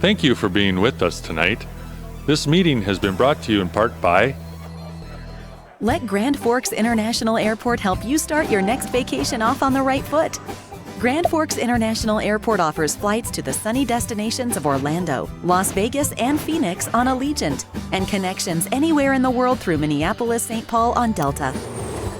Thank you for being with us tonight. This meeting has been brought to you in part by Let Grand Forks International Airport help you start your next vacation off on the right foot. Grand Forks International Airport offers flights to the sunny destinations of Orlando, Las Vegas, and Phoenix on Allegiant, and connections anywhere in the world through Minneapolis-St. Paul on Delta.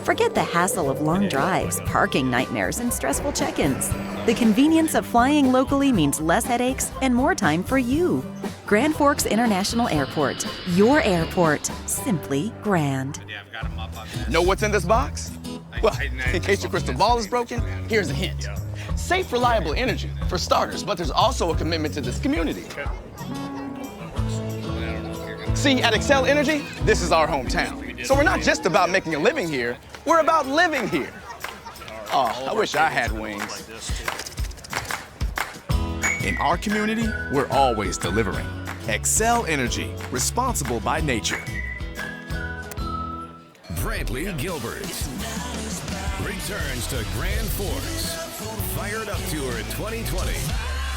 Forget the hassle of long drives, parking nightmares, and stressful check-ins. The convenience of flying locally means less headaches and more time for you. Grand Forks International Airport, your airport, simply grand. Know what's in this box? Well, in case your crystal ball is broken, here's a hint. Safe, reliable energy, for starters, but there's also a commitment to this community. See, at Xcel Energy, this is our hometown. So we're not just about making a living here, we're about living here. Oh, I wish I had wings. In our community, we're always delivering. Xcel Energy, responsible by nature. Brantley Gilbert returns to Grand Forks. Fired Up Tour 2020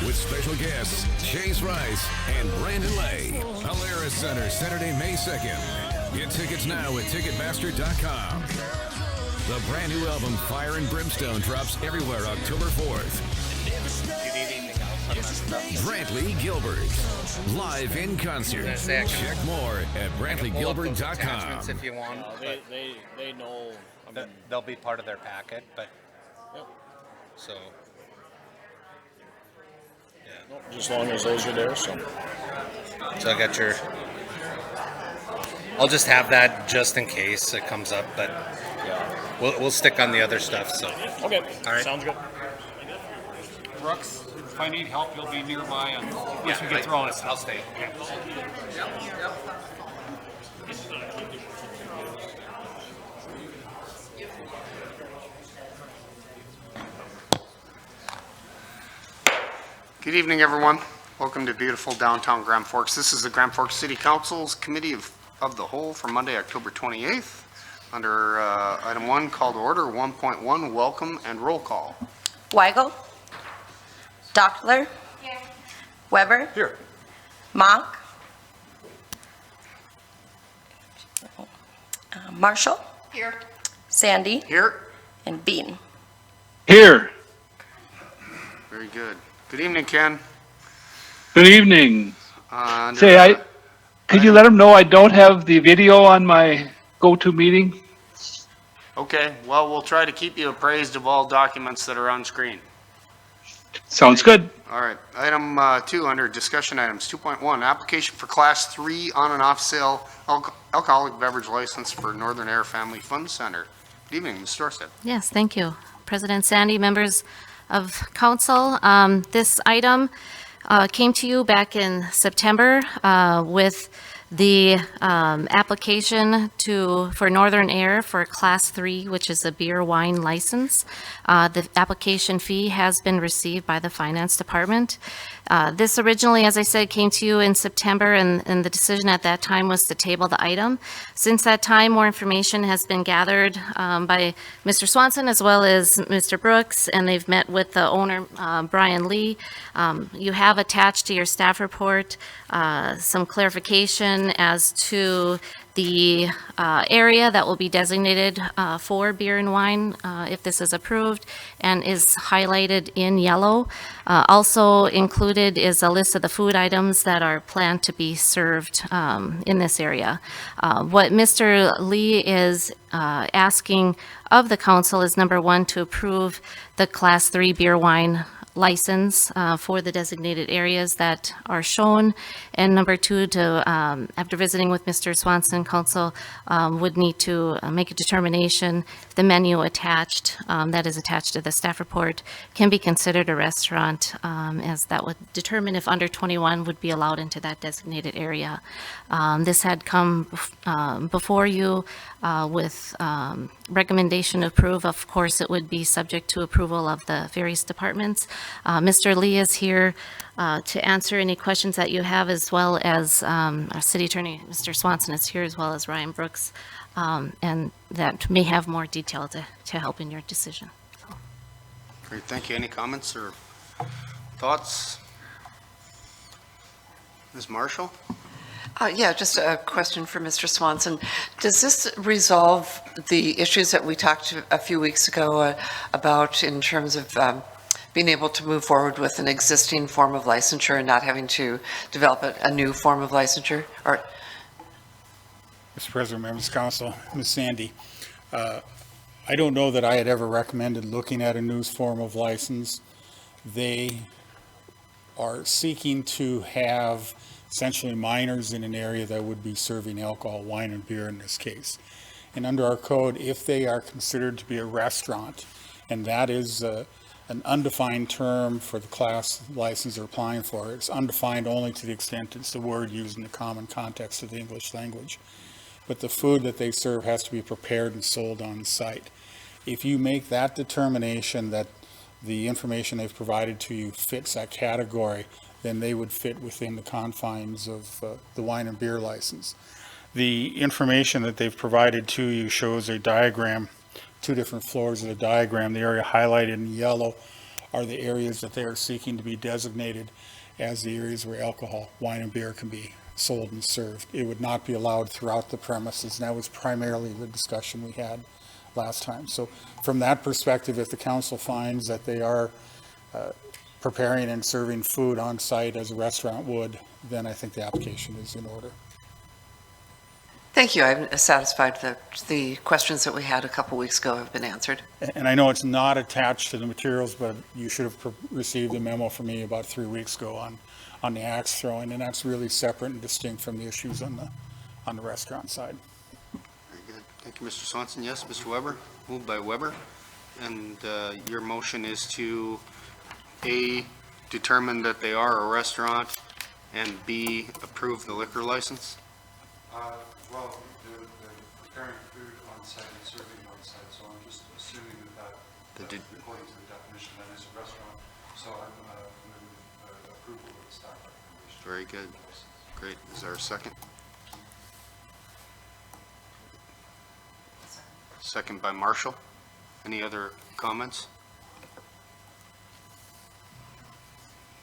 with special guests Chase Rice and Brandon Lay. Alara Center, Saturday, May 2nd. Get tickets now at Ticketmaster.com. The brand new album Fire and Brimstone drops everywhere October 4th. Brantley Gilbert, live in concert. Check more at BrantleyGilbert.com. If you want, they know. they'll be part of their packet, but so Just as long as those are there. So I got your. I'll just have that just in case it comes up, but we'll stick on the other stuff. So okay, all right, sounds good. Brooks, if I need help, you'll be nearby, and we get through all this stuff. I'll stay. Good evening, everyone. Welcome to beautiful downtown Grand Forks. This is the Grand Forks City Council's Committee of the Whole for Monday, October 28th. Under item 1, call to order. 1.1, welcome and roll call. Weigel. Dockler. Here. Weber. Here. Mock. Marshall. Here. Sandy. Here. And Bean. Here. Very good. Good evening, Ken. Good evening. Under, Could you let them know I don't have the video on my GoToMeeting? Okay, well, we'll try to keep you appraised of all documents that are on screen. Sounds good. All right. Item 2, under discussion items. 2.1, application for Class 3 on and off sale alcoholic beverage license for Northern Air Family Fun Center. Good evening, Ms. Dorset. Yes, thank you. President Sandy, members of council, this item came to you back in September with the application for Northern Air for Class 3, which is a beer wine license. The application fee has been received by the Finance Department. This originally, as I said, came to you in September, and the decision at that time was to table the item. Since that time, more information has been gathered by Mr. Swanson as well as Mr. Brooks, and they've met with the owner, Brian Lee. You have attached to your staff report some clarification as to the area that will be designated for beer and wine if this is approved, and is highlighted in yellow. Also included is a list of the food items that are planned to be served in this area. What Mr. Lee is asking of the council is, number 1, to approve the Class 3 beer wine license for the designated areas that are shown, and number 2, to after visiting with Mr. Swanson, council would need to make a determination if the menu attached that is attached to the staff report can be considered a restaurant, as that would determine if under 21 would be allowed into that designated area. This had come before you with recommendation to approve. Of course, it would be subject to approval of the various departments. Mr. Lee is here to answer any questions that you have, as well as our city attorney, Mr. Swanson, is here, as well as Ryan Brooks, and that may have more detail to help in your decision. So. Great, thank you. Any comments or thoughts? Ms. Marshall? Yeah, just a question for Mr. Swanson. Does this resolve the issues that we talked a few weeks ago about in terms of being able to move forward with an existing form of licensure and not having to develop a new form of licensure? Or Mr. President, members of council, Ms. Sandy, I don't know that I had ever recommended looking at a new form of license. They are seeking to have essentially minors in an area that would be serving alcohol, wine and beer in this case. And under our code, if they are considered to be a restaurant, and that is an undefined term for the class license they're applying for, it's undefined only to the extent it's the word used in the common context of the English language. But the food that they serve has to be prepared and sold on site. If you make that determination that the information they've provided to you fits that category, then they would fit within the confines of the wine and beer license. The information that they've provided to you shows a diagram, two different floors of the diagram. The area highlighted in yellow are the areas that they are seeking to be designated as the areas where alcohol, wine and beer can be sold and served. It would not be allowed throughout the premises, and that was primarily the discussion we had last time. So from that perspective, if the council finds that they are preparing and serving food on site as a restaurant would, then I think the application is in order. Thank you. I'm satisfied that the questions that we had a couple weeks ago have been answered. And I know it's not attached to the materials, but you should have received a memo from me about 3 weeks ago on the axe throwing, and that's really separate and distinct from the issues on the restaurant side. Very good. Thank you, Mr. Swanson. Yes, Mr. Weber? Moved by Weber. And your motion is to A, determine that they are a restaurant, and B, approve the liquor license? Well, they're preparing food on site and serving on site, so I'm just assuming that according to the definition, that is a restaurant. So I'm moving approval of the staff recommendation. Very good. Great. Is there a second? Second by Marshall. Any other comments?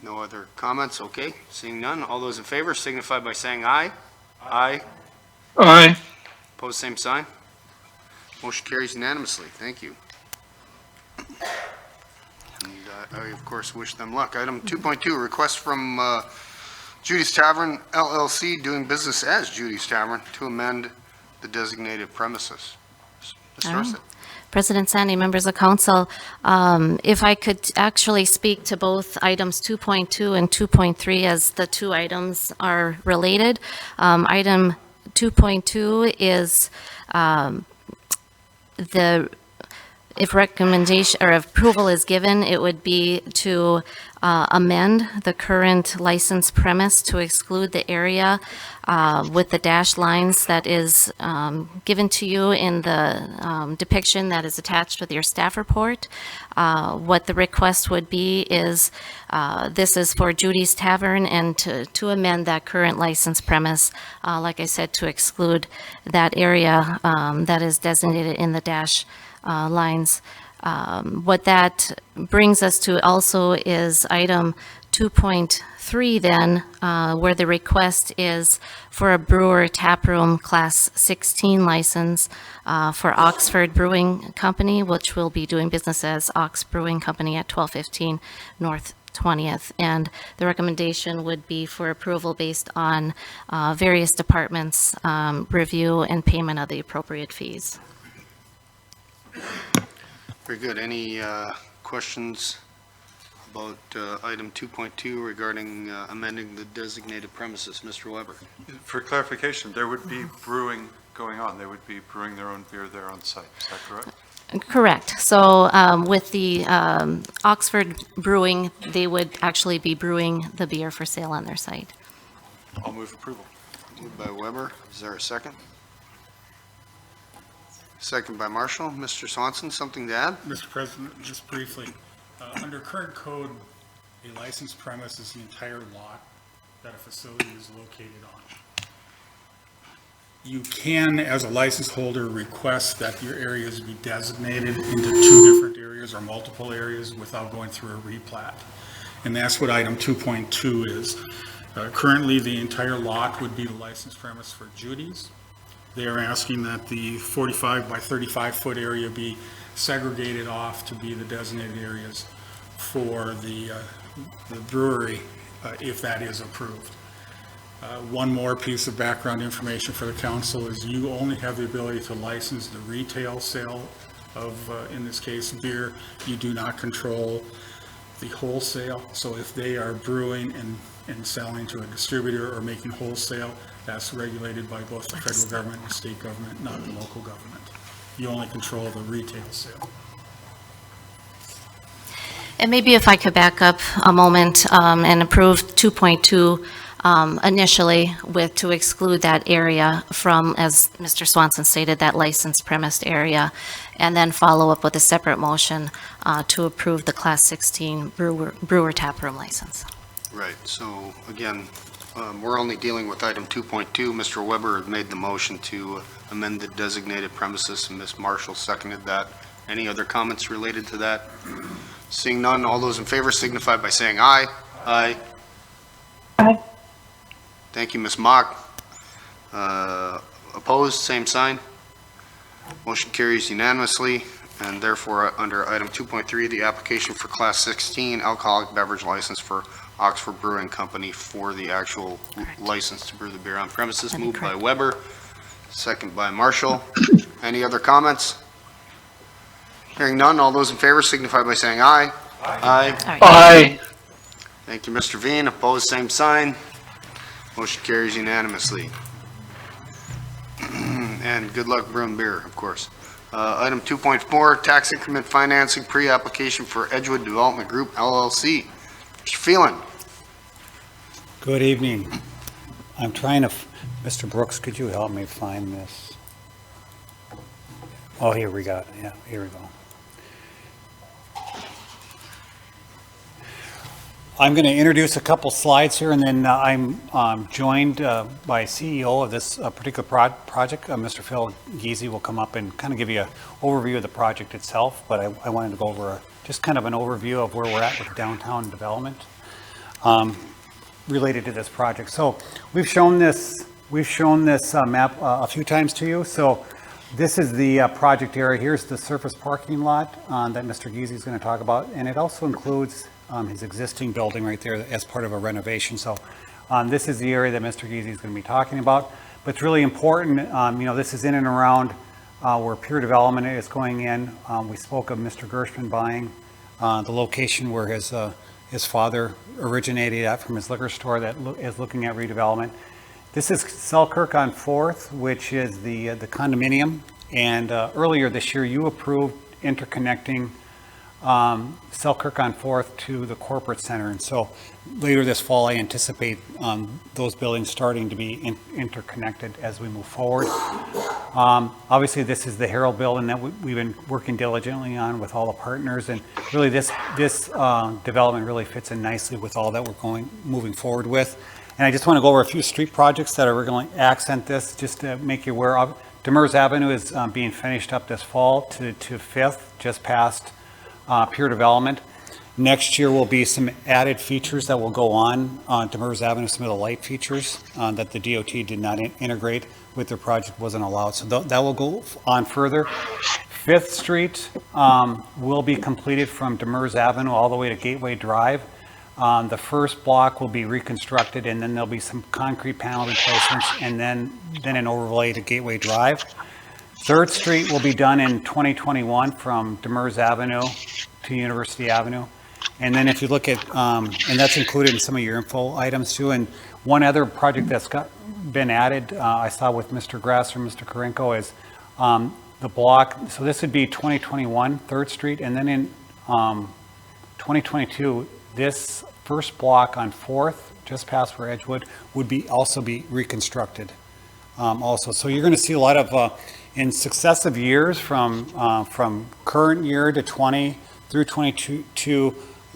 No other comments? Okay. Seeing none. All those in favor signify by saying aye. Aye. Aye. Opposed, same sign. Motion carries unanimously. Thank you. And I, of course, wish them luck. Item 2.2, request from Judy's Tavern LLC, doing business as Judy's Tavern, to amend the designated premises. Ms. Dorset. President Sandy, members of council, if I could actually speak to both items 2.2 and 2.3 as the two items are related. Item 2.2 is if recommendation or approval is given, it would be to amend the current license premise to exclude the area with the dashed lines that is given to you in the depiction that is attached with your staff report. What the request would be is this is for Judy's Tavern, and to amend that current license premise, like I said, to exclude that area that is designated in the dash lines. What that brings us to also is item 2.3 then, where the request is for a brewer taproom class 16 license for Oxford Brewing Company, which will be doing business as Ox Brewing Company at 1215 North 20th. And the recommendation would be for approval based on various departments' review and payment of the appropriate fees. Very good. Any questions about item 2.2 regarding amending the designated premises? Mr. Weber. For clarification, there would be brewing going on. They would be brewing their own beer there on site. Is that correct? Correct. So with the Oxford Brewing, they would actually be brewing the beer for sale on their site. I'll move approval. Moved by Weber. Is there a second? Second by Marshall. Mr. Swanson, something to add? Mr. President, just briefly, under current code, a licensed premise is the entire lot that a facility is located on. You can, as a license holder, request that your areas be designated into two different areas or multiple areas without going through a replat. And that's what item 2.2 is. Currently, the entire lot would be the licensed premise for Judy's. They are asking that the 45 by 35 foot area be segregated off to be the designated areas for the brewery, if that is approved. One more piece of background information for the council is you only have the ability to license the retail sale of, in this case, beer. You do not control the wholesale. So if they are brewing and selling to a distributor or making wholesale, that's regulated by both the federal government and state government, not the local government. You only control the retail sale. And maybe if I could back up a moment and approve 2.2 initially to exclude that area from, as Mr. Swanson stated, that licensed premised area, and then follow up with a separate motion to approve the Class 16 brewer taproom license. Right, so again, we're only dealing with item 2.2. Mr. Weber had made the motion to amend the designated premises, and Ms. Marshall seconded that. Any other comments related to that? Seeing none, all those in favor signify by saying aye. Aye. Aye. Thank you, Ms. Mock. Opposed, same sign. Motion carries unanimously, and therefore, under item 2.3, the application for Class 16 alcoholic beverage license for Oxford Brewing Company for the actual license to brew the beer on premises, moved by Weber, second by Marshall. Any other comments? Hearing none, all those in favor signify by saying aye. Aye. Aye. Thank you, Mr. Veen. Opposed, same sign. Motion carries unanimously. And good luck brewing beer, of course. Item 2.4, tax increment financing pre-application for Edgewood Development Group LLC. Mr. Phelan. Good evening. I'm trying to, Mr. Brooks, could you help me find this? Oh, here we got it. Yeah, here we go. I'm going to introduce a couple slides here, and then I'm joined by CEO of this particular project. Mr. Phil Giese will come up and kind of give you an overview of the project itself, but I wanted to go over just kind of an overview of where we're at with downtown development related to this project. So we've shown this map a few times to you. So this is the project area. Here's the surface parking lot that Mr. Giese is going to talk about, and it also includes his existing building right there as part of a renovation. So this is the area that Mr. Giese is going to be talking about. But it's really important, this is in and around where Pure Development is going in. We spoke of Mr. Gershman buying the location where his father originated at from his liquor store that is looking at redevelopment. This is Selkirk on 4th, which is the condominium. And earlier this year, you approved interconnecting Selkirk on 4th to the corporate center. And so later this fall, I anticipate those buildings starting to be interconnected as we move forward. Obviously, this is the Herald building that we've been working diligently on with all the partners. And really this development really fits in nicely with all that we're moving forward with. And I just want to go over a few street projects that are going to accent this, just to make you aware of. Demers Avenue is being finished up this fall to 5th, just past Pure Development. Next year will be some added features that will go on Demers Avenue, some of the light features that the DOT did not integrate with their project, wasn't allowed. So that will go on further. 5th Street will be completed from Demers Avenue all the way to Gateway Drive. The first block will be reconstructed, and then there'll be some concrete panel replacements, and then an overlay to Gateway Drive. 3rd Street will be done in 2021 from Demers Avenue to University Avenue. And then if you look at, and that's included in some of your info items too. And one other project that's been added, I saw with Mr. Grasser, Mr. Karenko, is the block. So this would be 2021, 3rd Street. And then in 2022, this first block on 4th, just past where Edgewood, would also be reconstructed also. So you're going to see a lot of, in successive years from current year to 20 through 22,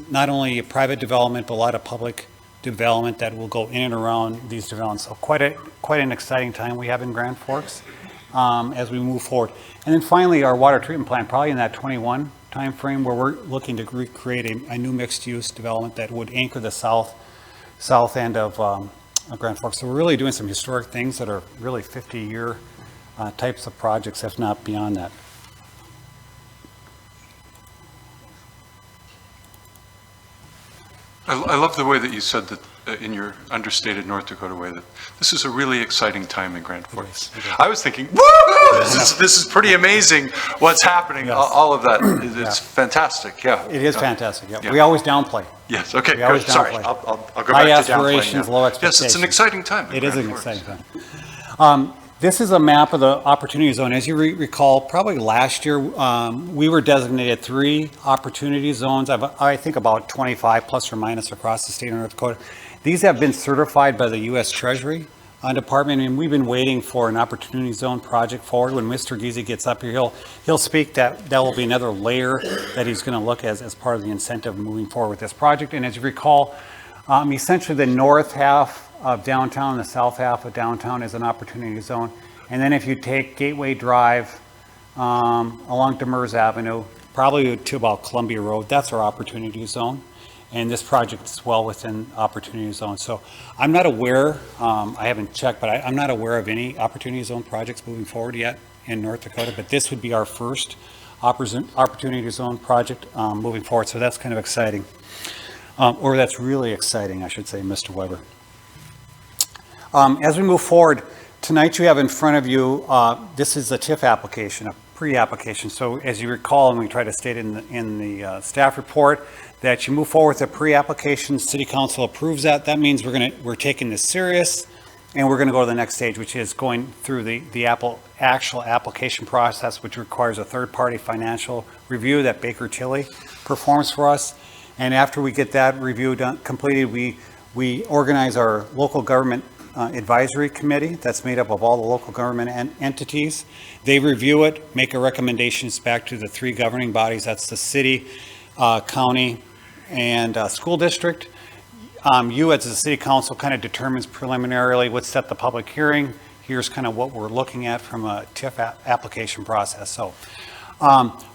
not only private development, but a lot of public development that will go in and around these developments. So quite an exciting time we have in Grand Forks as we move forward. And then finally, our water treatment plant, probably in that 21 timeframe, where we're looking to create a new mixed-use development that would anchor the south south end of Grand Forks. So we're really doing some historic things that are really 50-year types of projects, if not beyond that. I love the way that you said that in your understated North Dakota way that this is a really exciting time in Grand Forks. I was thinking, woo! This is pretty amazing what's happening. Yes. All of that. It's fantastic. Yeah. It is fantastic. Yeah. Yeah. We always downplay. Yes. Okay. We always Good. Sorry. downplay. I'll go High back to downplaying aspirations, now. low Yes, expectations. it's an exciting time. in It is Grand an Forks. exciting time. This is a map of the opportunity zone. As you recall, probably last year, we were designated 3 opportunity zones. I think about 25 plus or minus across the state of North Dakota. These have been certified by the U.S. Treasury Department, and we've been waiting for an opportunity zone project forward. When Mr. Giese gets up here, he'll speak that will be another layer that he's going to look as part of the incentive moving forward with this project. And as you recall, essentially the north half of downtown and the south half of downtown is an opportunity zone. And then if you take Gateway Drive along Demers Avenue, probably to about Columbia Road, that's our opportunity zone. And this project is well within opportunity zone. So I'm not aware, I haven't checked, but I'm not aware of any opportunity zone projects moving forward yet in North Dakota, but this would be our first opportunity zone project moving forward. So that's kind of exciting. Or that's really exciting, I should say, Mr. Weber. As we move forward, tonight you have in front of you, this is a TIF application, a pre-application. So as you recall, and we try to state in the staff report, that you move forward with a pre-application, City Council approves that. That means we're taking this serious, and we're going to go to the next stage, which is going through the actual application process, which requires a third-party financial review that Baker Tilly performs for us. And after we get that review completed, we organize our local government advisory committee that's made up of all the local government entities. They review it, make a recommendations back to the 3 governing bodies. That's the city, county, and school district. You as the city council kind of determines preliminarily, let's set the public hearing. Here's kind of what we're looking at from a TIF application process. So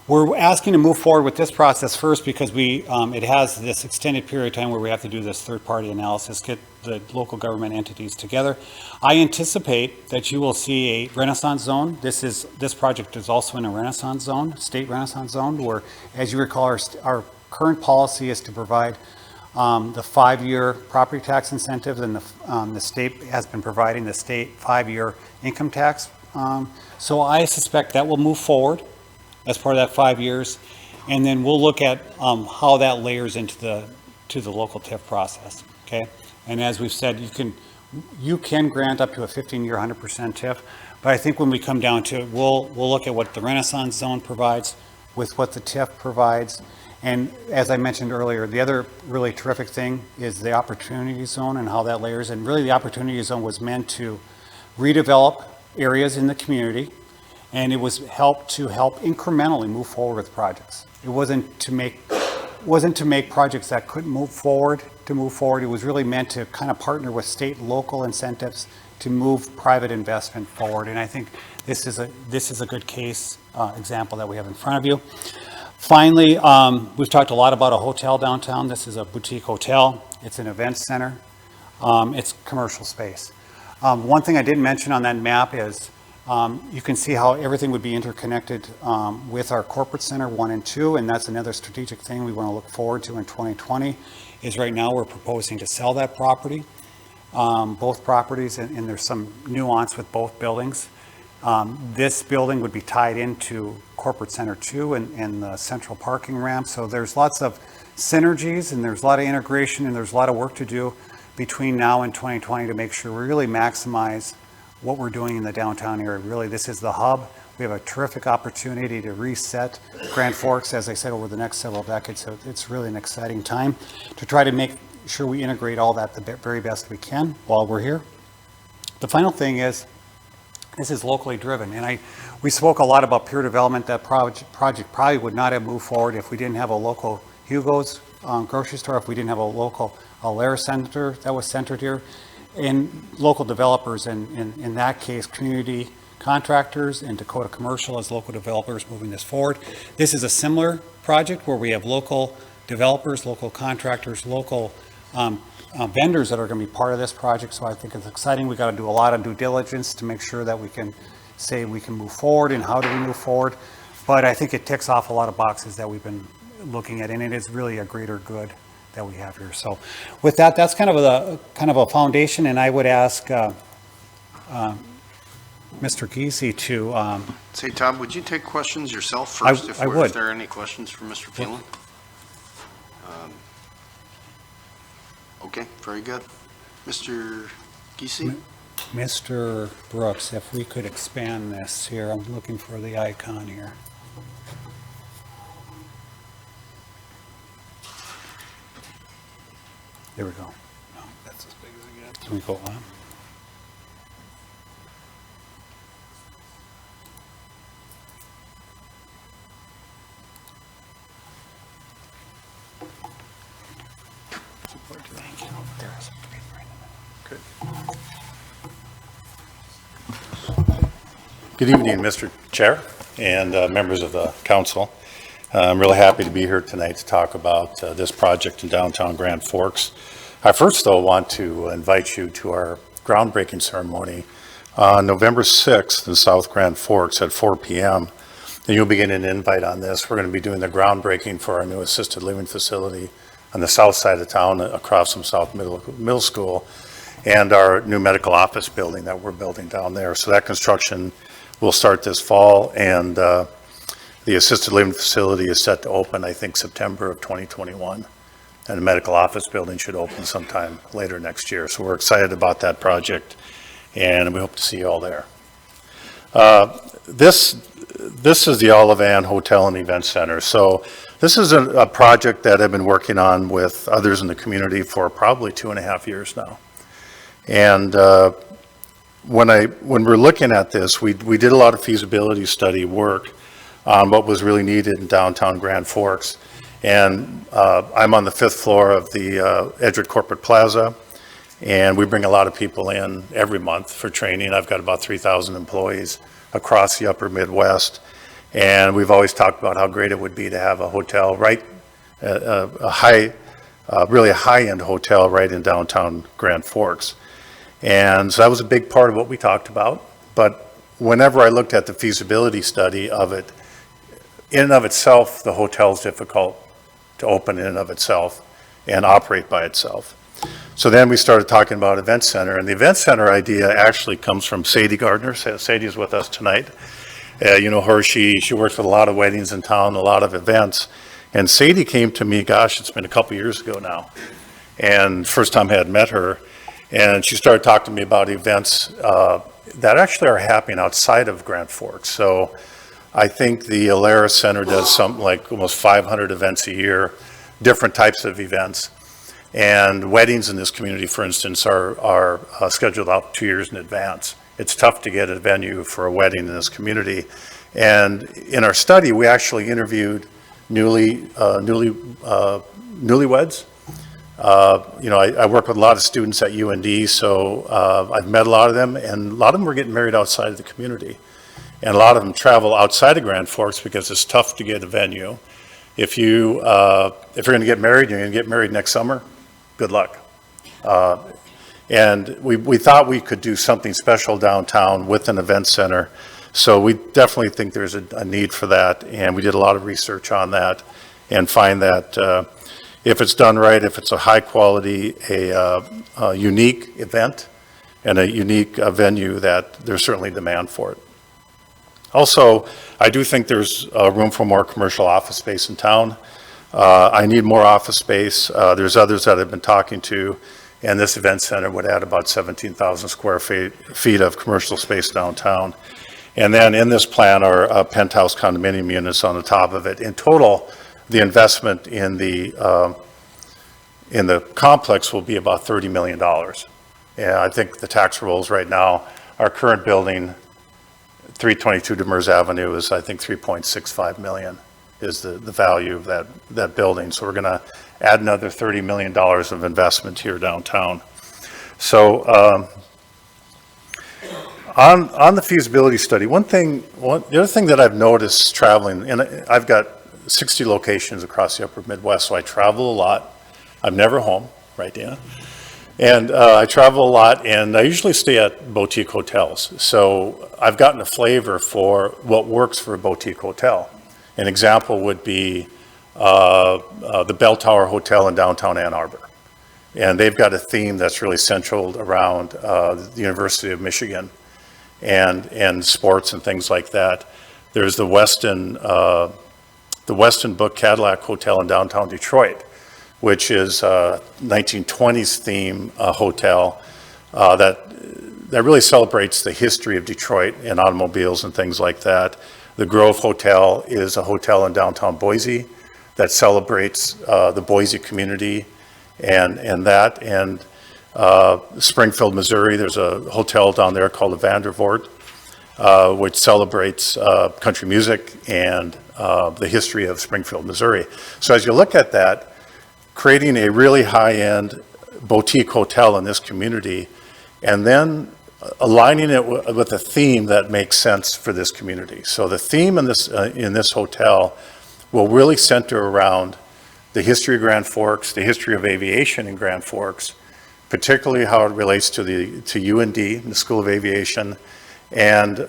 we're asking to move forward with this process first because it has this extended period of time where we have to do this third-party analysis, get the local government entities together. I anticipate that you will see a Renaissance zone. This project is also in a Renaissance zone, state Renaissance zone, where, as you recall, our current policy is to provide the 5-year property tax incentives, and the state has been providing the state 5-year income tax. So I suspect that will move forward as part of that 5 years, and then we'll look at how that layers into the local TIF process. Okay, and as we've said, you can grant up to a 15-year 100% TIF, but I think when we come down to it, we'll look at what the Renaissance zone provides with what the TIF provides. And as I mentioned earlier, the other really terrific thing is the opportunity zone and how that layers. And really the opportunity zone was meant to redevelop areas in the community, and it was to help incrementally move forward with projects. It wasn't to make projects that couldn't move forward to move forward. It was really meant to kind of partner with state and local incentives to move private investment forward. And I think this is a good case example that we have in front of you. Finally, we've talked a lot about a hotel downtown. This is a boutique hotel. It's an event center. It's commercial space. One thing I didn't mention on that map is you can see how everything would be interconnected with our corporate center 1 and 2, and that's another strategic thing we want to look forward to in 2020, is right now we're proposing to sell that property, both properties, and there's some nuance with both buildings. This building would be tied into Corporate Center 2 and the central parking ramp. So there's lots of synergies, and there's a lot of integration, and there's a lot of work to do between now and 2020 to make sure we really maximize what we're doing in the downtown area. Really, this is the hub. We have a terrific opportunity to reset Grand Forks, as I said, over the next several decades. So it's really an exciting time to try to make sure we integrate all that the very best we can while we're here. The final thing is, this is locally driven, and we spoke a lot about peer development. That project probably would not have moved forward if we didn't have a local Hugo's grocery store, if we didn't have a local Alair Center that was centered here, and local developers, and in that case, community contractors and Dakota Commercial as local developers moving this forward. This is a similar project where we have local developers, local contractors, local vendors that are going to be part of this project, so I think it's exciting. We got to do a lot of due diligence to make sure that we can say we can move forward and how do we move forward. But I think it ticks off a lot of boxes that we've been looking at, and it is really a greater good that we have here. So with that, that's kind of a foundation, and I would ask Mr. Giese to... Say, Todd, would you take questions yourself first? I would. If there are any questions for Mr. Phelan? Okay, very good. Mr. Giese? Mr. Brooks, if we could expand this here, I'm looking for the icon here. There we go. No, that's as big as it gets. Can we go on? Good evening, Mr. Chair and members of the council. I'm really happy to be here tonight to talk about this project in downtown Grand Forks. I first, though, want to invite you to our groundbreaking ceremony on November 6th in South Grand Forks at 4 p.m. And you'll be getting an invite on this. We're going to be doing the groundbreaking for our new assisted living facility on the south side of town across from South Middle School, and our new medical office building that we're building down there. So that construction will start this fall, and the assisted living facility is set to open, I think, September of 2021. And the medical office building should open sometime later next year. So we're excited about that project, and we hope to see you all there. This is the Olivan Hotel and Event Center. So this is a project that I've been working on with others in the community for probably 2.5 years now. And when we're looking at this, we did a lot of feasibility study work on what was really needed in downtown Grand Forks. And I'm on the 5th floor of the Edgewood Corporate Plaza, and we bring a lot of people in every month for training. I've got about 3,000 employees across the upper Midwest, and we've always talked about how great it would be to have a hotel really a high-end hotel right in downtown Grand Forks. And so that was a big part of what we talked about. But whenever I looked at the feasibility study of it, in and of itself, the hotel is difficult to open in and of itself and operate by itself. So then we started talking about event center, and the event center idea actually comes from Sadie Gardner. Sadie is with us tonight. You know her, she works with a lot of weddings in town, a lot of events. And Sadie came to me, gosh, it's been a couple years ago now. And first time I had met her, and she started talking to me about events that actually are happening outside of Grand Forks. So I think the Alara Center does something like almost 500 events a year, different types of events. And weddings in this community, for instance, are scheduled out 2 years in advance. It's tough to get a venue for a wedding in this community. And in our study, we actually interviewed newlyweds. You know, I work with a lot of students at UND, so I've met a lot of them, and a lot of them were getting married outside of the community. And a lot of them travel outside of Grand Forks because it's tough to get a venue. If you're going to get married, you're going to get married next summer, good luck. And we thought we could do something special downtown with an event center. So we definitely think there's a need for that. And we did a lot of research on that and find that if it's done right, if it's a high quality, a unique event and a unique venue, that there's certainly demand for it. Also, I do think there's room for more commercial office space in town. I need more office space. There's others that I've been talking to, and this event center would add about 17,000 square feet of commercial space downtown. And then in this plan are penthouse condominium units on the top of it. In total, the investment in the complex will be about $30 million. And I think the tax rolls right now, our current building, 322 Demers Avenue, is I think 3.65 million is the value of that building. So we're going to add another $30 million of investment here downtown. So on the feasibility study, the other thing that I've noticed traveling, and I've got 60 locations across the upper Midwest, so I travel a lot. I'm never home, right, Dana? And I travel a lot, and I usually stay at boutique hotels. So I've gotten a flavor for what works for a boutique hotel. An example would be the Bell Tower Hotel in downtown Ann Arbor. And they've got a theme that's really centered around the University of Michigan and sports and things like that. There's the Westin Book Cadillac Hotel in downtown Detroit, which is a 1920s theme hotel that really celebrates the history of Detroit and automobiles and things like that. The Grove Hotel is a hotel in downtown Boise that celebrates the Boise community and that. And Springfield, Missouri, there's a hotel down there called the Vandervoort, which celebrates country music and the history of Springfield, Missouri. So as you look at that, creating a really high-end boutique hotel in this community, and then aligning it with a theme that makes sense for this community. So the theme in this hotel will really center around the history of Grand Forks, the history of aviation in Grand Forks, particularly how it relates to UND, the School of Aviation. And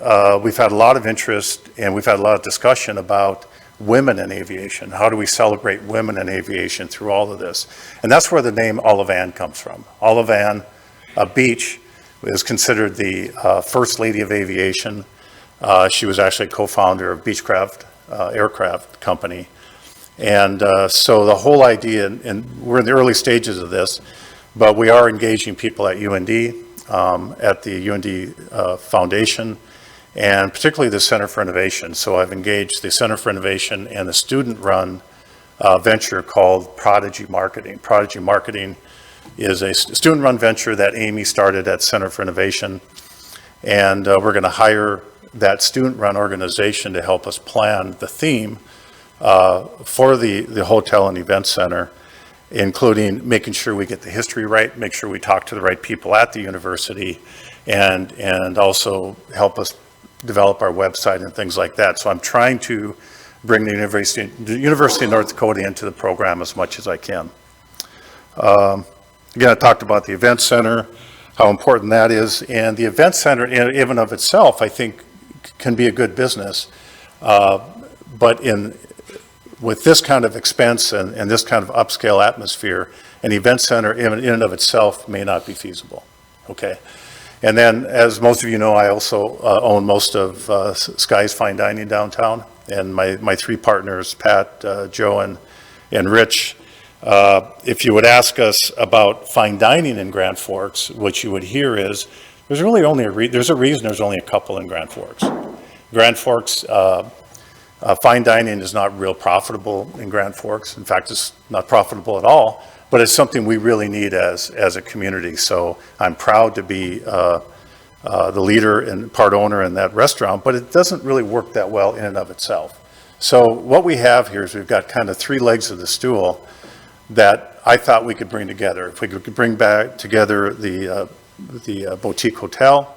we've had a lot of interest, and we've had a lot of discussion about women in aviation. How do we celebrate women in aviation through all of this? And that's where the name Olive Ann comes from. Olive Ann Beach is considered the first lady of aviation. She was actually a co-founder of Beechcraft Aircraft Company. And so the whole idea, and we're in the early stages of this, but we are engaging people at UND, at the UND Foundation, and particularly the Center for Innovation. So I've engaged the Center for Innovation and the student-run venture called Prodigy Marketing. Prodigy Marketing is a student-run venture that Amy started at Center for Innovation, and we're going to hire that student-run organization to help us plan the theme for the hotel and event center, including making sure we get the history right, make sure we talk to the right people at the university, and also help us develop our website and things like that. So I'm trying to bring the University of North Dakota into the program as much as I can. Again, I talked about the event center, how important that is, and the event center in and of itself, I think, can be a good business, but with this kind of expense and this kind of upscale atmosphere, an event center in and of itself may not be feasible, okay? And then, as most of you know, I also own most of Sky's Fine Dining downtown, and my three partners, Pat, Joe, and Rich. If you would ask us about fine dining in Grand Forks, what you would hear is there's really only there's a reason there's only a couple in Grand Forks. Grand Forks fine dining is not real profitable in Grand Forks. In fact, it's not profitable at all. But it's something we really need as a community. So I'm proud to be the leader and part owner in that restaurant, but it doesn't really work that well in and of itself. So what we have here is we've got kind of three legs of the stool that I thought we could bring together. If we could bring back together the boutique hotel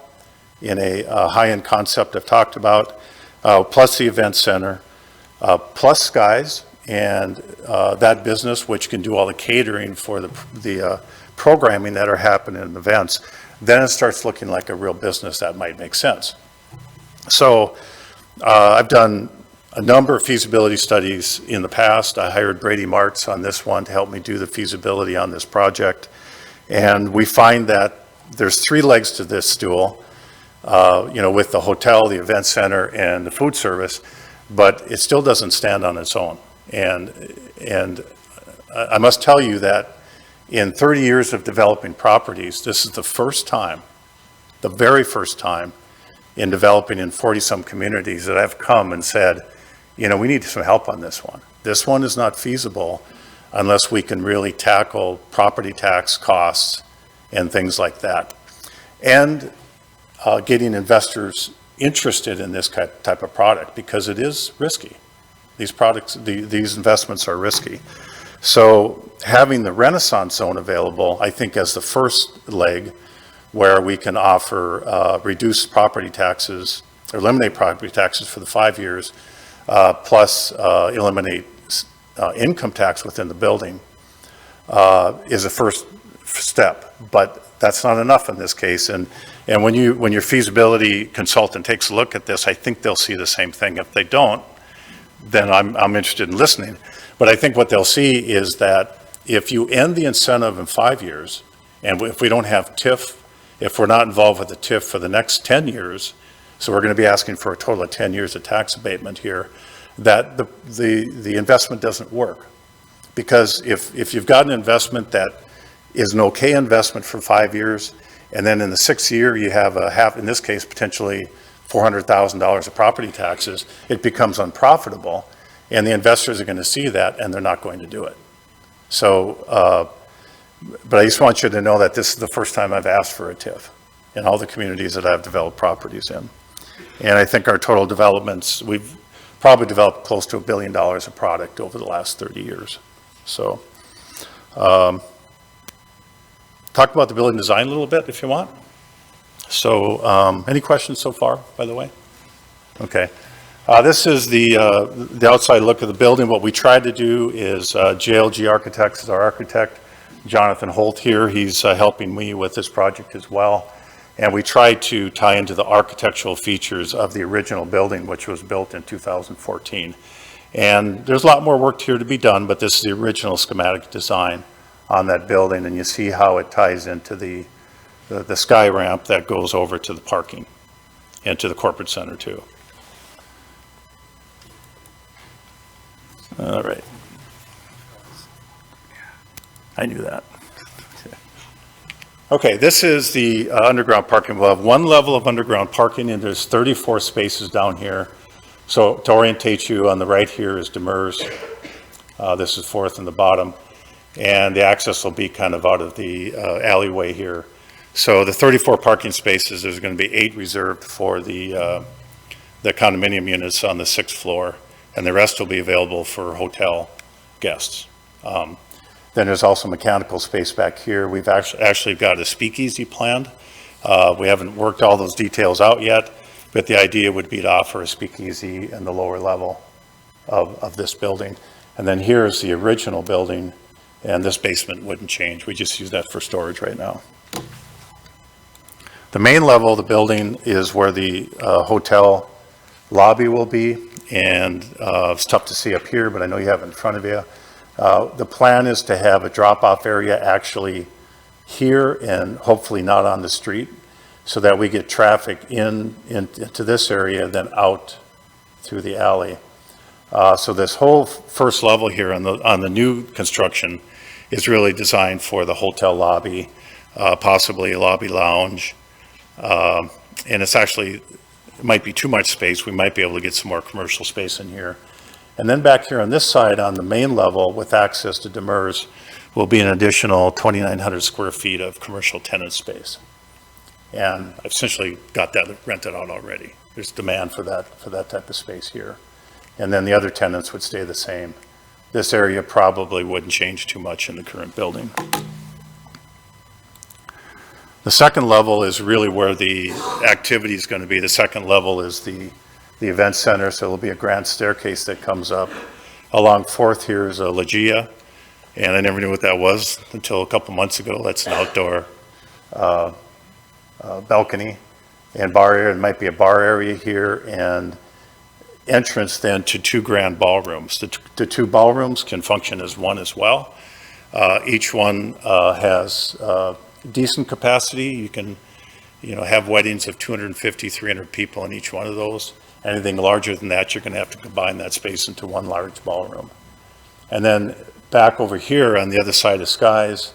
in a high-end concept I've talked about, plus the event center, plus Skies, and that business, which can do all the catering for the programming that are happening in events, then it starts looking like a real business that might make sense. So I've done a number of feasibility studies in the past. I hired Brady Martz on this one to help me do the feasibility on this project. And we find that there's three legs to this stool, with the hotel, the event center, and the food service, but it still doesn't stand on its own. And I must tell you that in 30 years of developing properties, this is the first time, the very first time in developing in 40-some communities that I've come and said, we need some help on this one. This one is not feasible unless we can really tackle property tax costs and things like that. And getting investors interested in this type of product, because it is risky. These products, these investments are risky. So having the Renaissance Zone available, I think, as the first leg where we can offer reduced property taxes, or eliminate property taxes for the 5 years, plus eliminate income tax within the building, is the step, but that's not enough in this case. And when your feasibility consultant takes a look at this, I think they'll see the same thing. If they don't, then I'm interested in listening. But I think what they'll see is that if you end the incentive in 5 years, and if we don't have TIF, if we're not involved with the TIF for the next 10 years, so we're going to be asking for a total of 10 years of tax abatement here, that the investment doesn't work. Because if you've got an investment that is an okay investment for 5 years, and then in the 6th year you have in this case, potentially $400,000 of property taxes, it becomes unprofitable, and the investors are going to see that, and they're not going to do it. So, but I just want you to know that this is the first time I've asked for a TIF in all the communities that I've developed properties in. And I think our total developments, we've probably developed close to $1 billion of product over the last 30 years. So, talk about the building design a little bit if you want. So, any questions so far, by the way? Okay. This is the outside look of the building. What we tried to do is JLG Architects is our architect. Jonathan Holt here, he's helping me with this project as well. And we tried to tie into the architectural features of the original building, which was built in 2014. And there's a lot more work here to be done, but this is the original schematic design on that building, and you see how it ties into the sky ramp that goes over to the parking and to the corporate center too. All right. I knew that. Okay, this is the underground parking. We'll have one level of underground parking, and there's 34 spaces down here. So to orientate you, on the right here is Demers. This is 4th in the bottom. And the access will be kind of out of the alleyway here. So the 34 parking spaces, there's going to be 8 reserved for the condominium units on the 6th floor, and the rest will be available for hotel guests. Then there's also mechanical space back here. We've actually got a speakeasy planned. We haven't worked all those details out yet, but the idea would be to offer a speakeasy in the lower level of this building. And then here is the original building, and this basement wouldn't change. We just use that for storage right now. The main level of the building is where the hotel lobby will be, and it's tough to see up here, but I know you have it in front of you. The plan is to have a drop-off area actually here and hopefully not on the street, so that we get traffic into this area, then out through the alley. So this whole first level here on the new construction is really designed for the hotel lobby, possibly a lobby lounge, and it's actually, it might be too much space. We might be able to get some more commercial space in here. And then back here on this side, on the main level with access to Demers, will be an additional 2,900 square feet of commercial tenant space. And I've essentially got that rented out already. There's demand for that type of space here. And then the other tenants would stay the same. This area probably wouldn't change too much in the current building. The second level is really where the activity is going to be. The second level is the event center, so there'll be a grand staircase that comes up. Along 4th here is a loggia, and I never knew what that was until a couple months ago. That's an outdoor balcony and bar area. It might be a bar area here, and entrance then to 2 grand ballrooms. The 2 ballrooms can function as one as well. Each one has decent capacity. You can have weddings of 250, 300 people in each one of those. Anything larger than that, you're going to have to combine that space into one large ballroom. And then back over here on the other side of Skies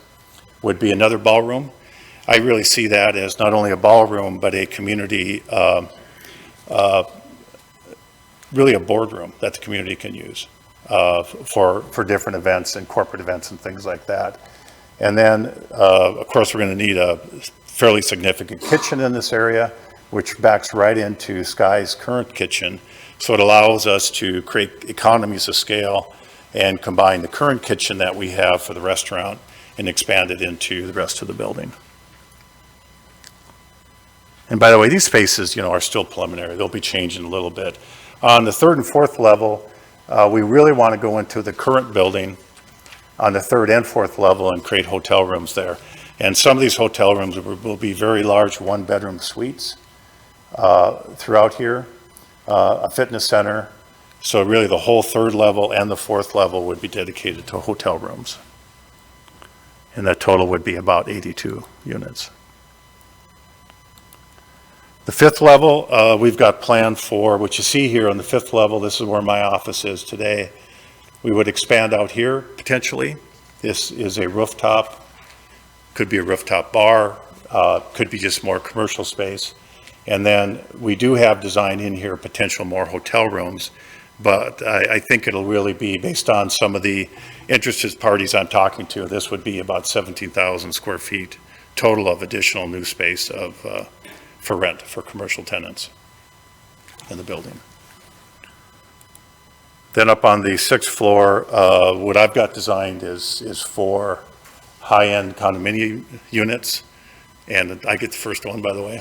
would be another ballroom. I really see that as not only a ballroom, but a community, really a boardroom that the community can use for different events and corporate events and things like that. And then, of course, we're going to need a fairly significant kitchen in this area, which backs right into Sky's current kitchen. So it allows us to create economies of scale and combine the current kitchen that we have for the restaurant and expand it into the rest of the building. And by the way, these spaces, are still preliminary. They'll be changing a little bit. On the 3rd and 4th level, we really want to go into the current building on the 3rd and 4th level and create hotel rooms there. And some of these hotel rooms will be very large one-bedroom suites throughout here, a fitness center. So really the whole third level and the fourth level would be dedicated to hotel rooms. And that total would be about 82 units. The fifth level, we've got planned for, what you see here on the fifth level, this is where my office is today. We would expand out here potentially. This is a rooftop, could be a rooftop bar, could be just more commercial space. And then we do have design in here, potential more hotel rooms, but I think it'll really be based on some of the interested parties I'm talking to. This would be about 17,000 square feet total of additional new space of, for rent for commercial tenants in the building. Then up on the sixth floor, what I've got designed is 4 high-end condominium units. And I get the first one, by the way.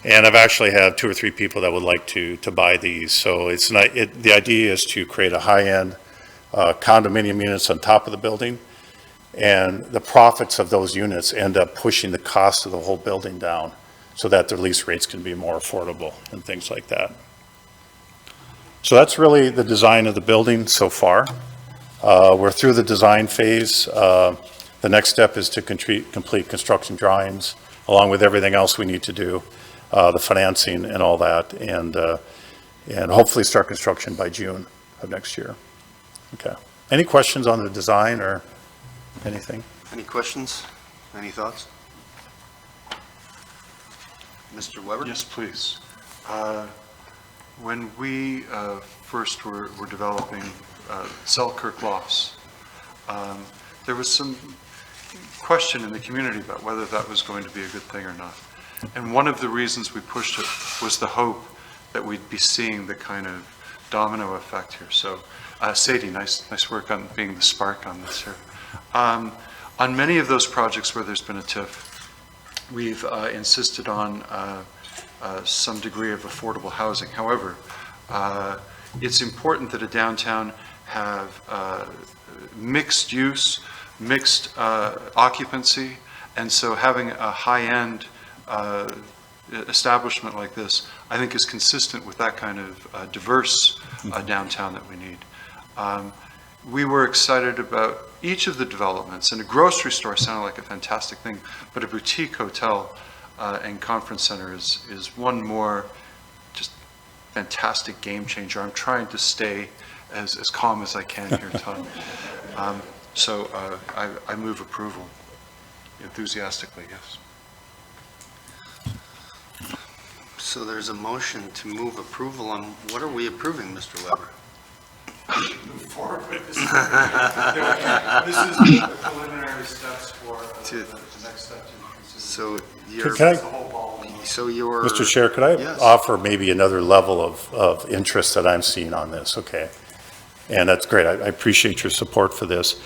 And I've actually had 2 or 3 people that would like to buy these. So it's not, the idea is to create a high-end condominium units on top of the building. And the profits of those units end up pushing the cost of the whole building down so that the lease rates can be more affordable and things like that. So that's really the design of the building so far. We're through the design phase. The next step is to complete construction drawings, along with everything else we need to do, the financing and all that, and hopefully start construction by June of next year. Okay. Any questions on the design or anything? Any questions? Any thoughts? Mr. Weber? Yes, please. When we first were developing Selkirk Lofts, there was some question in the community about whether that was going to be a good thing or not. And one of the reasons we pushed it was the hope that we'd be seeing the kind of domino effect here. So, Sadie, nice work on being the spark on this here. On many of those projects where there's been a TIF, we've insisted on some degree of affordable housing. However, it's important that a downtown have mixed use, mixed occupancy, and so having a high-end establishment like this, I think, is consistent with that kind of diverse downtown that we need. We were excited about each of the developments, and a grocery store sounded like a fantastic thing, but a boutique hotel and conference center is one more just fantastic game changer. I'm trying to stay as calm as I can here, Todd. So I move approval enthusiastically, yes. So there's a motion to move approval on, what are we approving, Mr. Weber? Move forward with this. This is the preliminary steps for the next step to So you're, Mr. Chair, could I offer maybe another level of interest that I'm seeing on this? Okay. And that's great. I appreciate your support for this.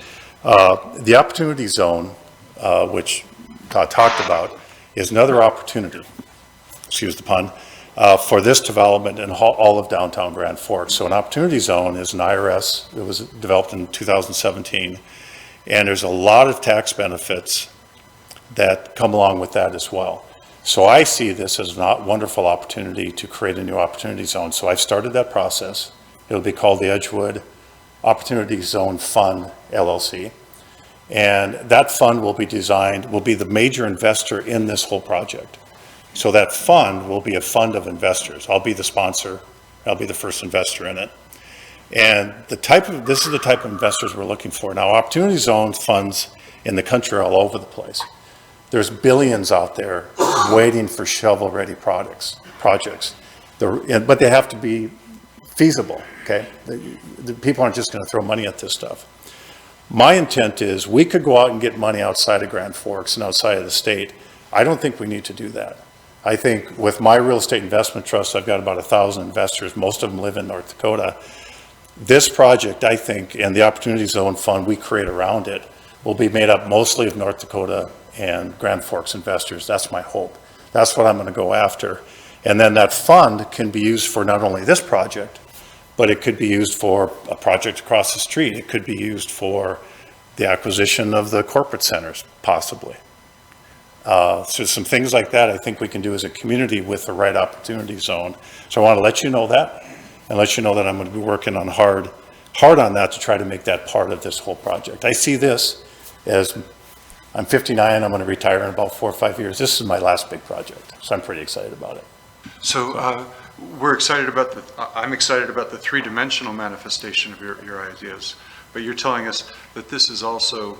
The opportunity zone, which Todd talked about, is another opportunity, excuse the pun, for this development in all of downtown Grand Forks. So an opportunity zone is an IRS. It was developed in 2017, and there's a lot of tax benefits that come along with that as well. So I see this as a wonderful opportunity to create a new opportunity zone. So I've started that process. It'll be called the Edgewood Opportunity Zone Fund, LLC. And that fund will be designed, will be the major investor in this whole project. So that fund will be a fund of investors. I'll be the sponsor. I'll be the first investor in it. And this is the type of investors we're looking for. Now, Opportunity Zone funds in the country are all over the place. There's billions out there waiting for shovel-ready projects. But they have to be feasible, okay? The people aren't just going to throw money at this stuff. My intent is we could go out and get money outside of Grand Forks and outside of the state. I don't think we need to do that. I think with my real estate investment trust, I've got about 1,000 investors. Most of them live in North Dakota. This project, I think, and the Opportunity Zone Fund we create around it will be made up mostly of North Dakota and Grand Forks investors. That's my hope. That's what I'm going to go after. And then that fund can be used for not only this project, but it could be used for a project across the street. It could be used for the acquisition of the corporate centers, possibly. So some things like that I think we can do as a community with the right opportunity zone. So I want to let you know that, and let you know that I'm going to be working on hard on that to try to make that part of this whole project. I see this as, I'm 59, I'm going to retire in about 4 or 5 years. This is my last big project, so I'm pretty excited about it. So we're excited about I'm excited about the three-dimensional manifestation of your ideas, but you're telling us that this is also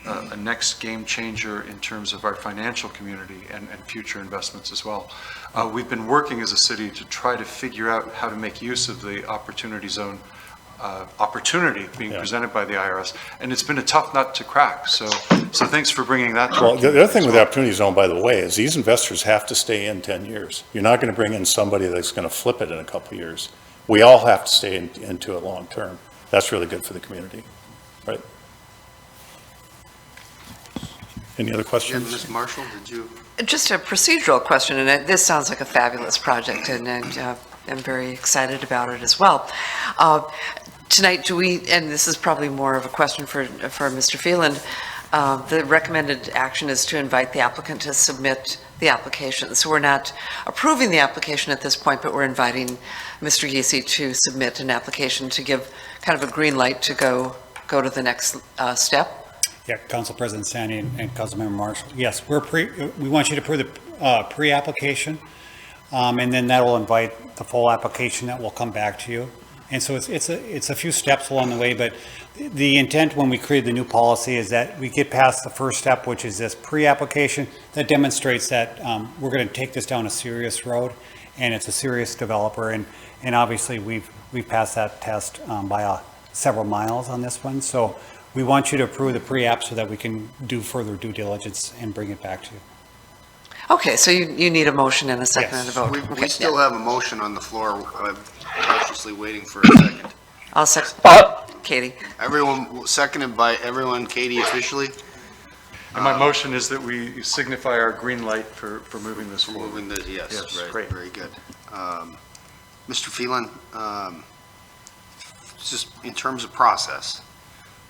a next game changer in terms of our financial community and future investments as well. We've been working as a city to try to figure out how to make use of the opportunity zone opportunity being presented by the IRS, and it's been a tough nut to crack. So thanks for bringing that. Well, the other thing with the opportunity zone, by the way, is these investors have to stay in 10 years. You're not going to bring in somebody that's going to flip it in a couple of years. We all have to stay into it long term. That's really good for the community, right? Any other questions? Ms. Marshall, did you? Just a procedural question, and this sounds like a fabulous project, and I'm very excited about it as well. Tonight, and this is probably more of a question for Mr. Phelan, the recommended action is to invite the applicant to submit the application. So we're not approving the application at this point, but we're inviting Mr. Giese to submit an application to give kind of a green light to go to the next step. Yeah, Council President Sandy and Councilmember Marshall. Yes, we want you to approve the pre-application, and then that will invite the full application that will come back to you. And so it's a few steps along the way, but the intent when we created the new policy is that we get past the first step, which is this pre-application that demonstrates that we're going to take this down a serious road, and it's a serious developer, and obviously we've passed that test by several miles on this one. So we want you to approve the pre-app so that we can do further due diligence and bring it back to you. Okay, so you need a motion and a second and a vote. We still have a motion on the floor. I'm cautiously waiting for a second. I'll second. Katie. Everyone, seconded by everyone, Katie officially. And my motion is that we signify our green light for moving this forward. Moving this, yes, right, great. Very good. Mr. Phelan, just in terms of process,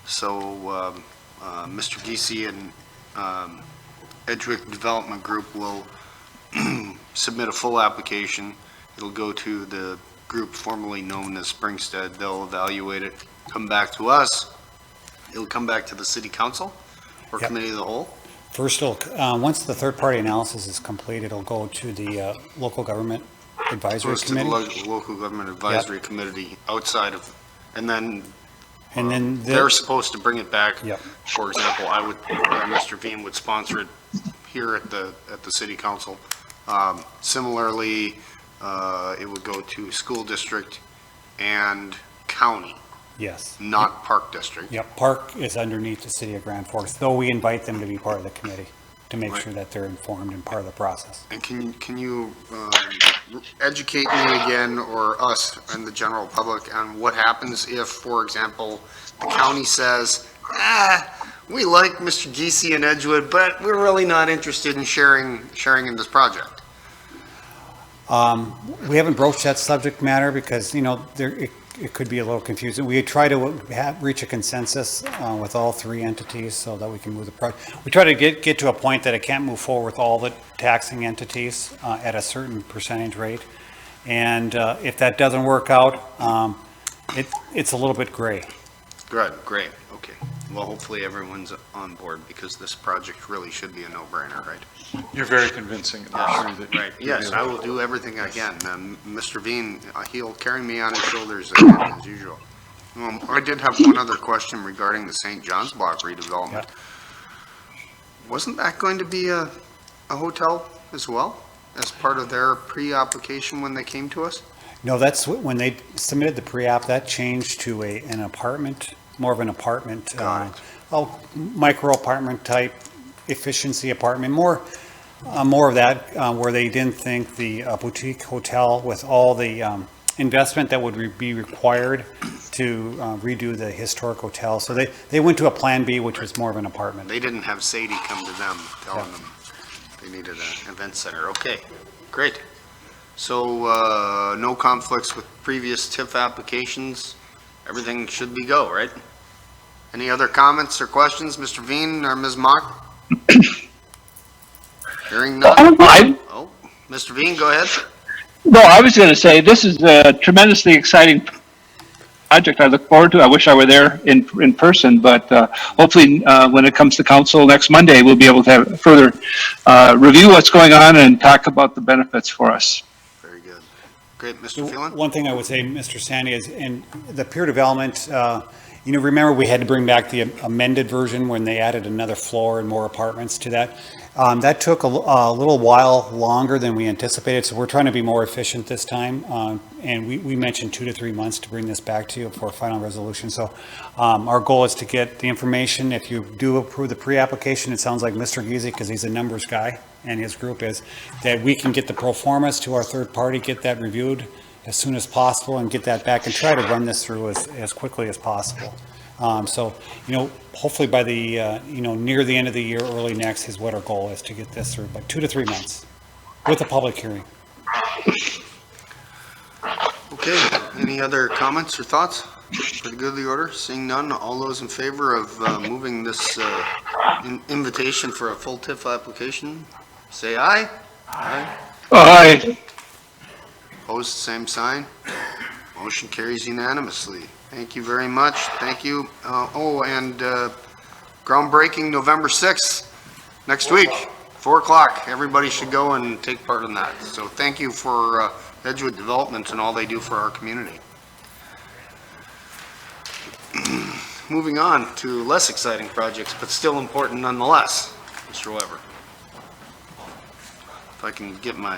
so Mr. Giese and Edgewick Development Group will submit a full application. It'll go to the group formerly known as Springstead. They'll evaluate it, come back to us. It'll come back to the City Council or Committee of the Whole. First, once the third-party analysis is complete, it'll go to the Local Government Advisory Committee. To the Local Government Advisory Committee outside of, and then they're supposed to bring it back. For example, Mr. Veen would sponsor it here at the City Council. Similarly, it would go to school district and county. Yes. Not Park District. Yep, Park is underneath the City of Grand Forks, though we invite them to be part of the committee to make sure that they're informed and part of the process. And can you educate me again, or us and the general public, on what happens if, for example, the county says, we like Mr. Giese and Edgewood, but we're really not interested in sharing in this project? We haven't broached that subject matter because, it could be a little confusing. We try to reach a consensus with all three entities so that we can move the project. We try to get to a point that it can't move forward with all the taxing entities at a certain percentage rate. And if that doesn't work out, it's a little bit gray. Good, great, okay. Well, hopefully everyone's on board because this project really should be a no-brainer, right? You're very convincing. I'm sure that right. Yes, I will do everything I can. Mr. Veen, he'll carry me on his shoulders again, as usual. I did have one other question regarding the St. John's Block redevelopment. Wasn't that going to be a hotel as well, as part of their pre-application when they came to us? No, that's when they submitted the pre-app, that changed to an apartment, more of an apartment, micro apartment type, efficiency apartment, more of that, where they didn't think the boutique hotel with all the investment that would be required to redo the historic hotel. So they went to a plan B, which was more of an apartment. They didn't have Sadie come to them, telling them they needed an event center. Okay, great. So no conflicts with previous TIF applications. Everything should be go, right? Any other comments or questions, Mr. Veen or Ms. Mock? Hearing none. Oh, Mr. Bean, go ahead. No, I was going to say, this is a tremendously exciting project I look forward to. I wish I were there in person, but hopefully when it comes to council next Monday, we'll be able to have further review what's going on and talk about the benefits for us. Very good. Great, Mr. Phelan? One thing I would say, Mr. Sandy, is in the peer development, remember we had to bring back the amended version when they added another floor and more apartments to that. That took a little while longer than we anticipated, so we're trying to be more efficient this time. And we mentioned 2 to 3 months to bring this back to you for a final resolution. So our goal is to get the information. If you do approve the pre-application, it sounds like Mr. Giese, because he's a numbers guy and his group is, that we can get the pro formas to our third party, get that reviewed as soon as possible and get that back and try to run this through as quickly as possible. So, hopefully by the, near the end of the year, early next is what our goal is, to get this through, but 2 to 3 months with a public hearing. Okay, any other comments or thoughts for the good of the order? Seeing none, all those in favor of moving this invitation for a full TIF application, say aye. Aye. Aye. Opposed, same sign. Motion carries unanimously. Thank you very much. Thank you. And groundbreaking November 6th, next week, 4 o'clock. Everybody should go and take part in that. So thank you for Edgewood Development and all they do for our community. Moving on to less exciting projects, but still important nonetheless. Mr. Weber. If I can get my...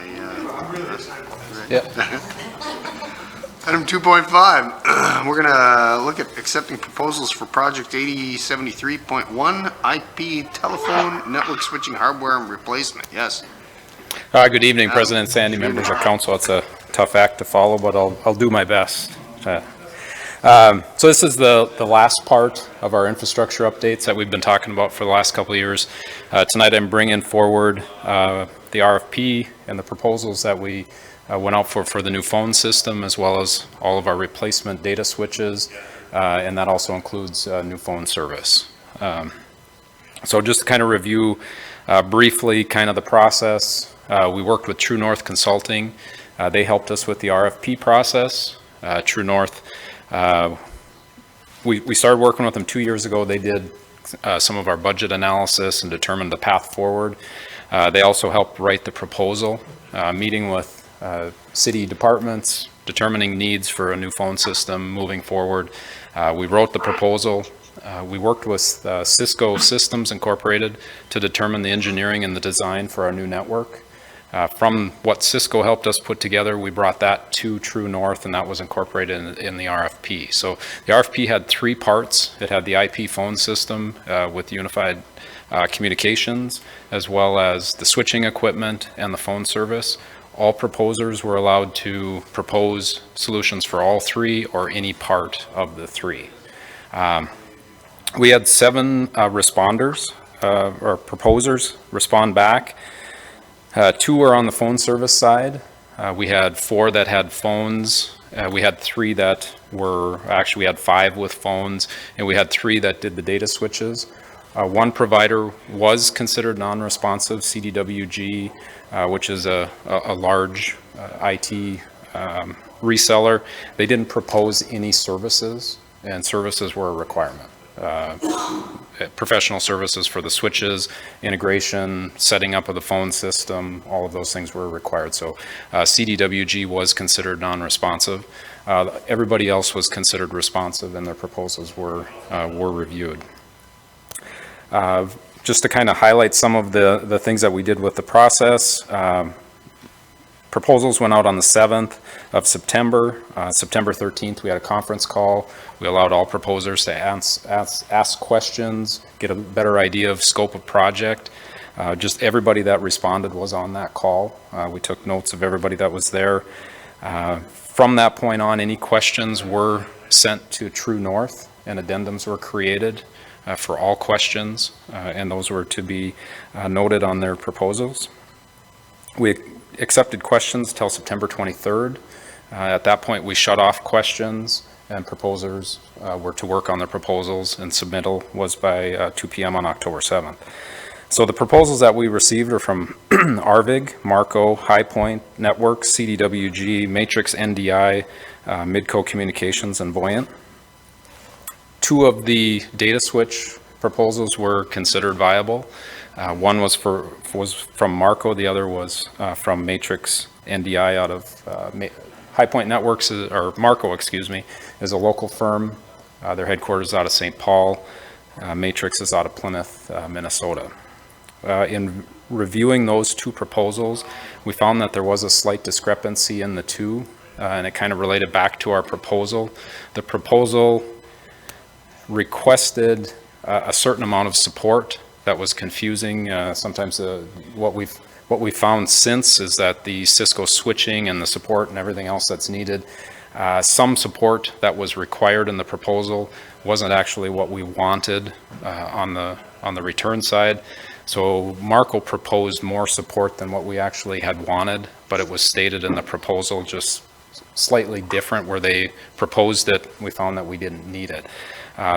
Item 2.5, we're going to look at accepting proposals for project 8073.1 IP telephone network switching hardware and replacement. Yes. Good evening, President Sandy, members of council. It's a tough act to follow, but I'll do my best. So this is the last part of our infrastructure updates that we've been talking about for the last couple of years. Tonight I'm bringing forward the RFP and the proposals that we went out for the new phone system, as well as all of our replacement data switches, and that also includes new phone service. So just to kind of review briefly kind of the process, we worked with True North Consulting. They helped us with the RFP process. True North, we started working with them 2 years ago. They did some of our budget analysis and determined the path forward. They also helped write the proposal, meeting with city departments, determining needs for a new phone system moving forward. We wrote the proposal. We worked with Cisco Systems Incorporated to determine the engineering and the design for our new network. From what Cisco helped us put together, we brought that to True North, and that was incorporated in the RFP. So the RFP had 3 parts. It had the IP phone system with unified communications, as well as the switching equipment and the phone service. All proposers were allowed to propose solutions for all 3 or any part of the 3. We had 7 responders or proposers respond back. 2 were on the phone service side. We had 4 that had phones. We had 3 that were, actually we had 5 with phones, and we had 3 that did the data switches. 1 provider was considered non-responsive, CDWG, which is a large IT reseller. They didn't propose any services, and services were a requirement. Professional services for the switches, integration, setting up of the phone system, all of those things were required. So CDWG was considered non-responsive. Everybody else was considered responsive, and their proposals were reviewed. Just to kind of highlight some of the things that we did with the process, proposals went out on the 7th of September. September 13th, we had a conference call. We allowed all proposers to ask questions, get a better idea of scope of project. Just everybody that responded was on that call. We took notes of everybody that was there. From that point on, any questions were sent to True North, and addendums were created for all questions, and those were to be noted on their proposals. We accepted questions till September 23rd. At that point, we shut off questions, and proposers were to work on their proposals, and submittal was by 2 p.m. on October 7th. So the proposals that we received are from Arvig, Marco, High Point Networks, CDWG, Matrix NDI, Midco Communications, and Voyant. 2 of the data switch proposals were considered viable. One was from Marco, the other was from Matrix NDI out of High Point Networks, or Marco, excuse me, is a local firm. Their headquarters is out of St. Paul. Matrix is out of Plymouth, Minnesota. In reviewing those 2 proposals, we found that there was a slight discrepancy in the 2, and it kind of related back to our proposal. The proposal requested a certain amount of support that was confusing. Sometimes what we found since is that the Cisco switching and the support and everything else that's needed, some support that was required in the proposal wasn't actually what we wanted on the return side. So Marco proposed more support than what we actually had wanted, but it was stated in the proposal just slightly different. Where they proposed it, we found that we didn't need it.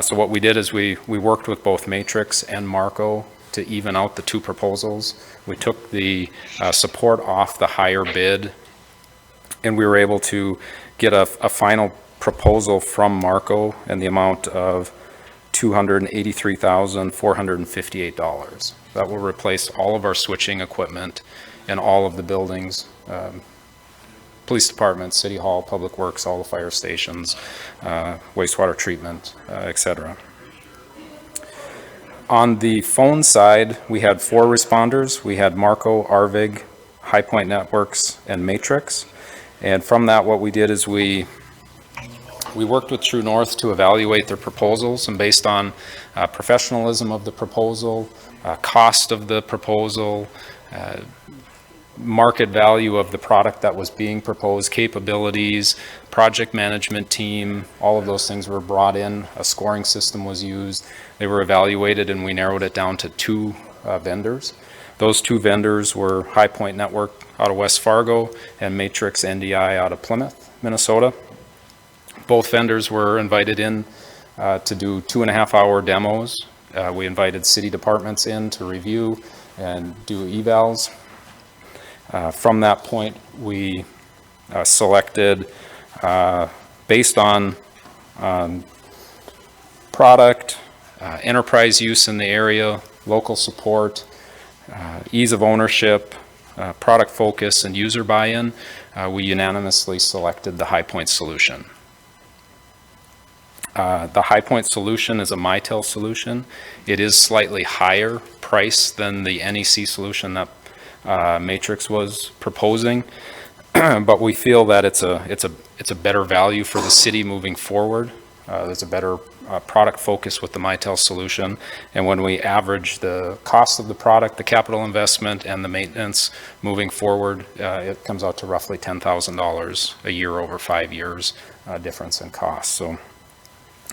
So what we did is we worked with both Matrix and Marco to even out the 2 proposals. We took the support off the higher bid, and we were able to get a final proposal from Marco in the amount of $283,458. That will replace all of our switching equipment in all of the buildings, police department, city hall, public works, all the fire stations, wastewater treatment, etc. On the phone side, we had 4 responders. We had Marco, Arvig, High Point Networks, and Matrix. And from that, what we did is we worked with True North to evaluate their proposals, and based on professionalism of the proposal, cost of the proposal, market value of the product that was being proposed, capabilities, project management team, all of those things were brought in. A scoring system was used. They were evaluated, and we narrowed it down to 2 vendors. Those 2 vendors were High Point Network out of West Fargo and Matrix NDI out of Plymouth, Minnesota. Both vendors were invited in to do 2.5-hour demos. We invited city departments in to review and do evals. From that point, we selected, based on product, enterprise use in the area, local support, ease of ownership, product focus, and user buy-in, we unanimously selected the High Point solution. The High Point solution is a Mitel solution. It is slightly higher price than the NEC solution that Matrix was proposing, but we feel that it's a better value for the city moving forward. There's a better product focus with the Mitel solution, and when we average the cost of the product, the capital investment, and the maintenance moving forward, it comes out to roughly $10,000 a year over 5 years difference in cost.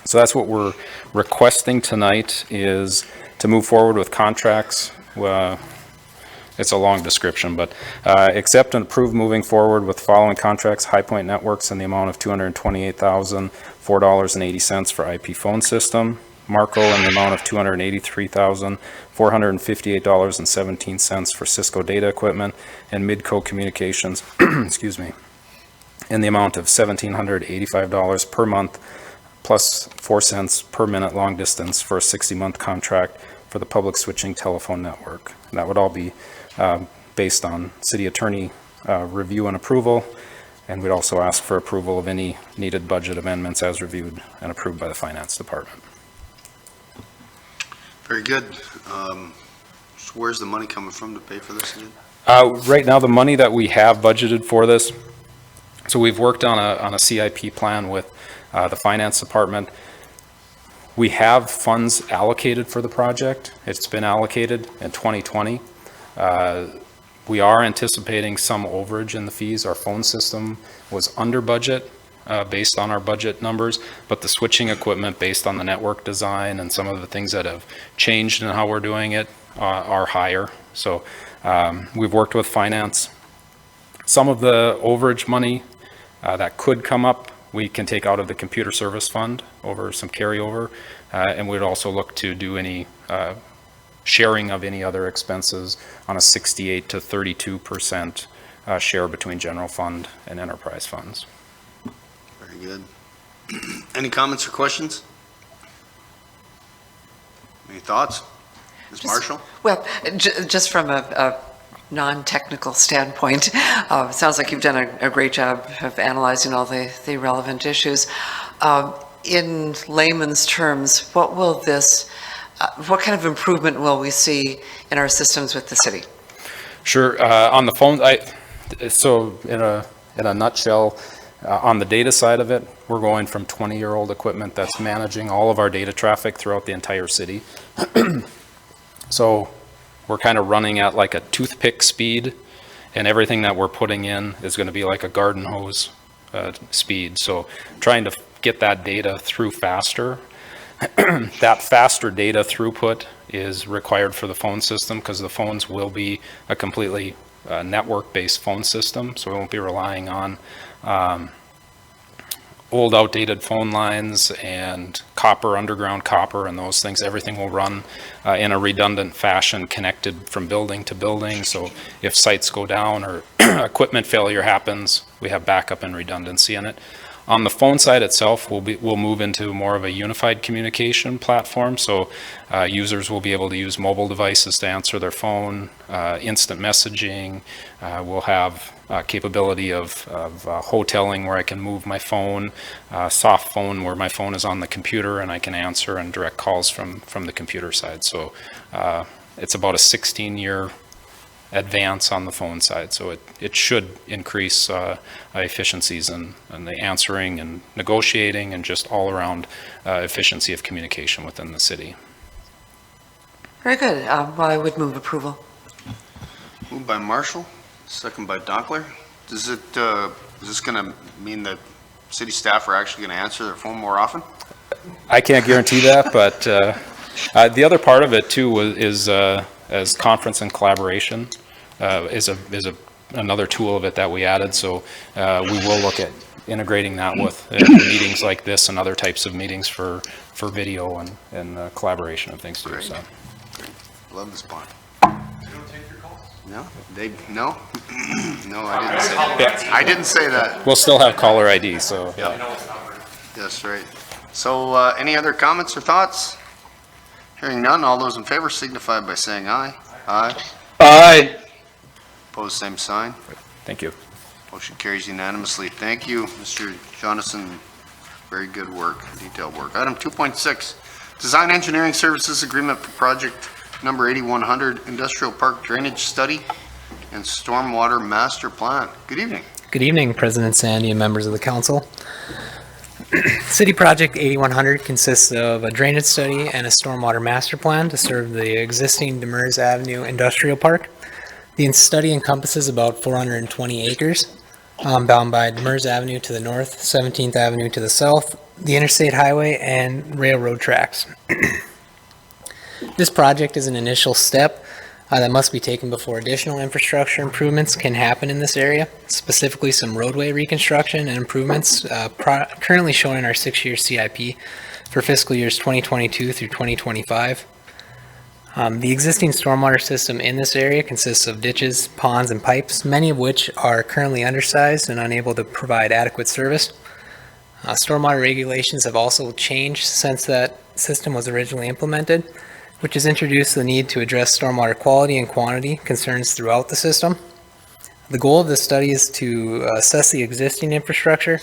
So that's what we're requesting tonight, is to move forward with contracts. It's a long description, but accept and approve moving forward with following contracts: High Point Networks in the amount of $228,004.80 for IP phone system, Marco in the amount of $283,458.17 for Cisco data equipment, and Midco Communications, excuse me, in the amount of $1,785 per month plus 4 cents per minute long distance for a 60-month contract for the public switching telephone network. And that would all be based on city attorney review and approval, and we'd also ask for approval of any needed budget amendments as reviewed and approved by the finance department. Very good. So where's the money coming from to pay for this again? Right now, the money that we have budgeted for this, so we've worked on a CIP plan with the finance department. We have funds allocated for the project. It's been allocated in 2020. We are anticipating some overage in the fees. Our phone system was under budget based on our budget numbers, but the switching equipment based on the network design and some of the things that have changed in how we're doing it are higher. So we've worked with finance. Some of the overage money that could come up, we can take out of the computer service fund over some carryover, and we'd also look to do any sharing of any other expenses on a 68 to 32% share between general fund and enterprise funds. Very good. Any comments or questions? Any thoughts? Ms. Marshall? Well, just from a non-technical standpoint, it sounds like you've done a great job of analyzing all the relevant issues. In layman's terms, what will this, what kind of improvement will we see in our systems with the city? Sure. On the phone, so in a nutshell, on the data side of it, we're going from 20-year-old equipment that's managing all of our data traffic throughout the entire city. So we're kind of running at like a toothpick speed, and everything that we're putting in is going to be like a garden hose speed. So trying to get that data through faster. That faster data throughput is required for the phone system because the phones will be a completely network-based phone system, so we won't be relying on old outdated phone lines and underground copper and those things. Everything will run in a redundant fashion, connected from building to building. So if sites go down or equipment failure happens, we have backup and redundancy in it. On the phone side itself, we'll move into more of a unified communication platform. So users will be able to use mobile devices to answer their phone, instant messaging. We'll have capability of hoteling where I can move my phone, soft phone where my phone is on the computer and I can answer and direct calls from the computer side. So it's about a 16-year advance on the phone side. So it should increase efficiencies in the answering and negotiating and just all around efficiency of communication within the city. Very good. Well, I would move approval. Moved by Marshall, second by Donkler. Is this going to mean that city staff are actually going to answer their phone more often? I can't guarantee that, but the other part of it too is as conference and collaboration is another tool of it that we added. So we will look at integrating that with meetings like this and other types of meetings for video and collaboration and things too. Great. So. Great. Love this point. No, no, no, I didn't say that. I didn't say that. We'll still have caller ID, so. Yeah. That's right. So any other comments or thoughts? Hearing none, all those in favor signify by saying aye. Aye. Aye. Opposed, same sign. Thank you. Motion carries unanimously. Thank you, Mr. Johnson. Very good work, detailed work. Item 2.6, Design Engineering Services Agreement for Project Number 8100, Industrial Park Drainage Study and Stormwater Master Plan. Good evening. Good evening, President Sandy and members of the council. City Project 8100 consists of a drainage study and a stormwater master plan to serve the existing Demers Avenue Industrial Park. The study encompasses about 420 acres, bound by Demers Avenue to the north, 17th Avenue to the south, the interstate highway, and railroad tracks. This project is an initial step that must be taken before additional infrastructure improvements can happen in this area, specifically some roadway reconstruction and improvements currently shown in our 6-year CIP for fiscal years 2022 through 2025. The existing stormwater system in this area consists of ditches, ponds, and pipes, many of which are currently undersized and unable to provide adequate service. Stormwater regulations have also changed since that system was originally implemented, which has introduced the need to address stormwater quality and quantity concerns throughout the system. The goal of this study is to assess the existing infrastructure,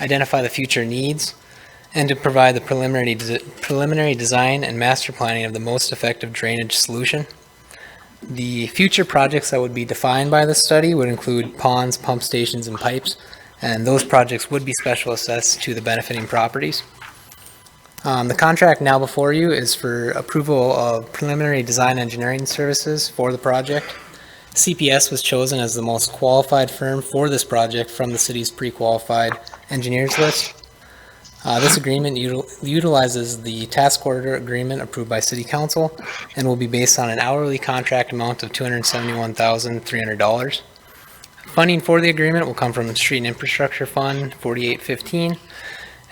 identify the future needs, and to provide the preliminary design and master planning of the most effective drainage solution. The future projects that would be defined by the study would include ponds, pump stations, and pipes, and those projects would be special assessed to the benefiting properties. The contract now before you is for approval of preliminary design engineering services for the project. CPS was chosen as the most qualified firm for this project from the city's pre-qualified engineers list. This agreement utilizes the task order agreement approved by City Council and will be based on an hourly contract amount of $271,300. Funding for the agreement will come from the Street and Infrastructure Fund 4815.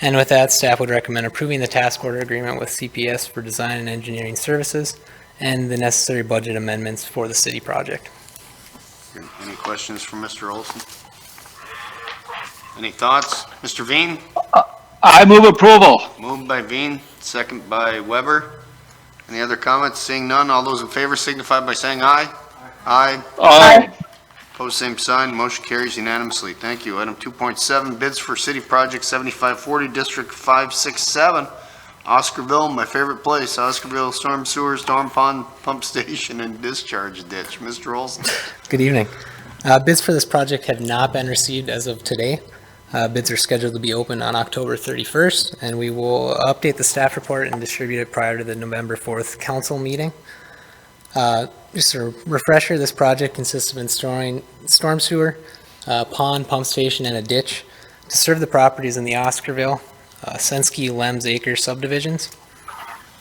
And with that, staff would recommend approving the task order agreement with CPS for design and engineering services and the necessary budget amendments for the city project. Any questions from Mr. Olson? Any thoughts? Mr. Veen? I move approval. Moved by Veen, second by Weber. Any other comments? Seeing none, all those in favor signify by saying aye. Aye. Aye. Opposed, same sign. Motion carries unanimously. Thank you. Item 2.7, bids for City Project 7540, District 567, Oscarville, my favorite place, Oscarville Storm Sewer, Storm Pond Pump Station, and Discharge Ditch. Mr. Olson. Good evening. Bids for this project have not been received as of today. Bids are scheduled to be open on October 31st, and we will update the staff report and distribute it prior to the November 4th council meeting. Just a refresher, this project consists of installing storm sewer, pond, pump station, and a ditch to serve the properties in the Oscarville, Sensky, Lems Acre subdivisions.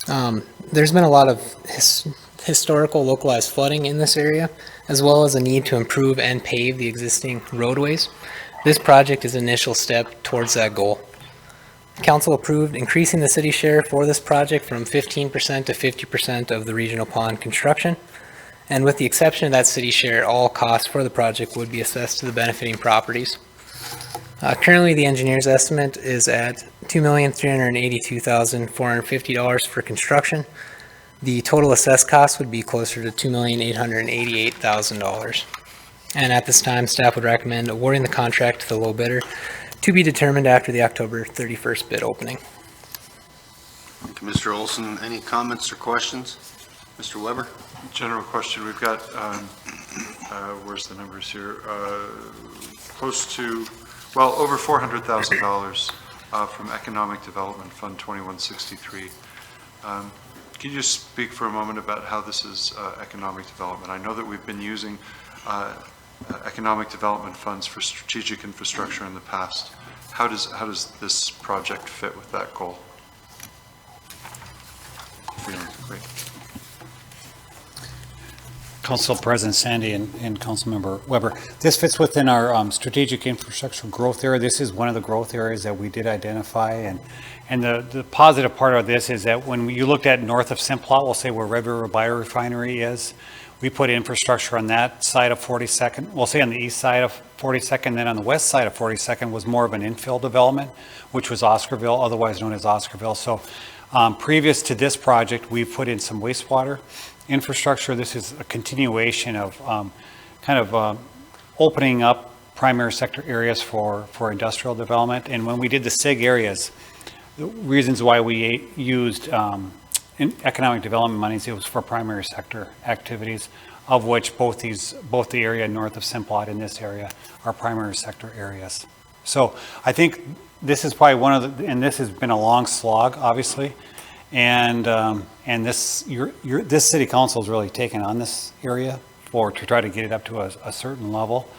There's been a lot of historical localized flooding in this area, as well as a need to improve and pave the existing roadways. This project is an initial step towards that goal. Council approved increasing the city share for this project from 15% to 50% of the regional pond construction. And with the exception of that city share, all costs for the project would be assessed to the benefiting properties. Currently, the engineer's estimate is at $2,382,450 for construction. The total assessed cost would be closer to $2,888,000. And at this time, staff would recommend awarding the contract to the low bidder, to be determined after the October 31st bid opening. Thank you, Mr. Olson. Any comments or questions? Mr. Weber? General question, we've got, where's the numbers here? Close to, well, over $400,000 from Economic Development Fund 2163. Can you just speak for a moment about how this is economic development? I know that we've been using economic development funds for strategic infrastructure in the past. How does this project fit with that goal? Great. Council President Sandy and Councilmember Weber, this fits within our strategic infrastructure growth area. This is one of the growth areas that we did identify, and the positive part of this is that when you looked at north of Simplot, we'll say where Red River Biorefinery is, we put infrastructure on that side of 42nd. We'll say on the east side of 42nd, then on the west side of 42nd was more of an infill development, which was Oscarville, otherwise known as Oscarville. So previous to this project, we put in some wastewater infrastructure. This is a continuation of opening up primary sector areas for industrial development. And when we did the SIG areas, the reasons why we used in economic development monies, it was for primary sector activities, of which both the area north of Simplot and this area are primary sector areas. So I think this is probably one of the, and this has been a long slog, obviously, and this this city council has really taken on this area to try to get it up to a certain level,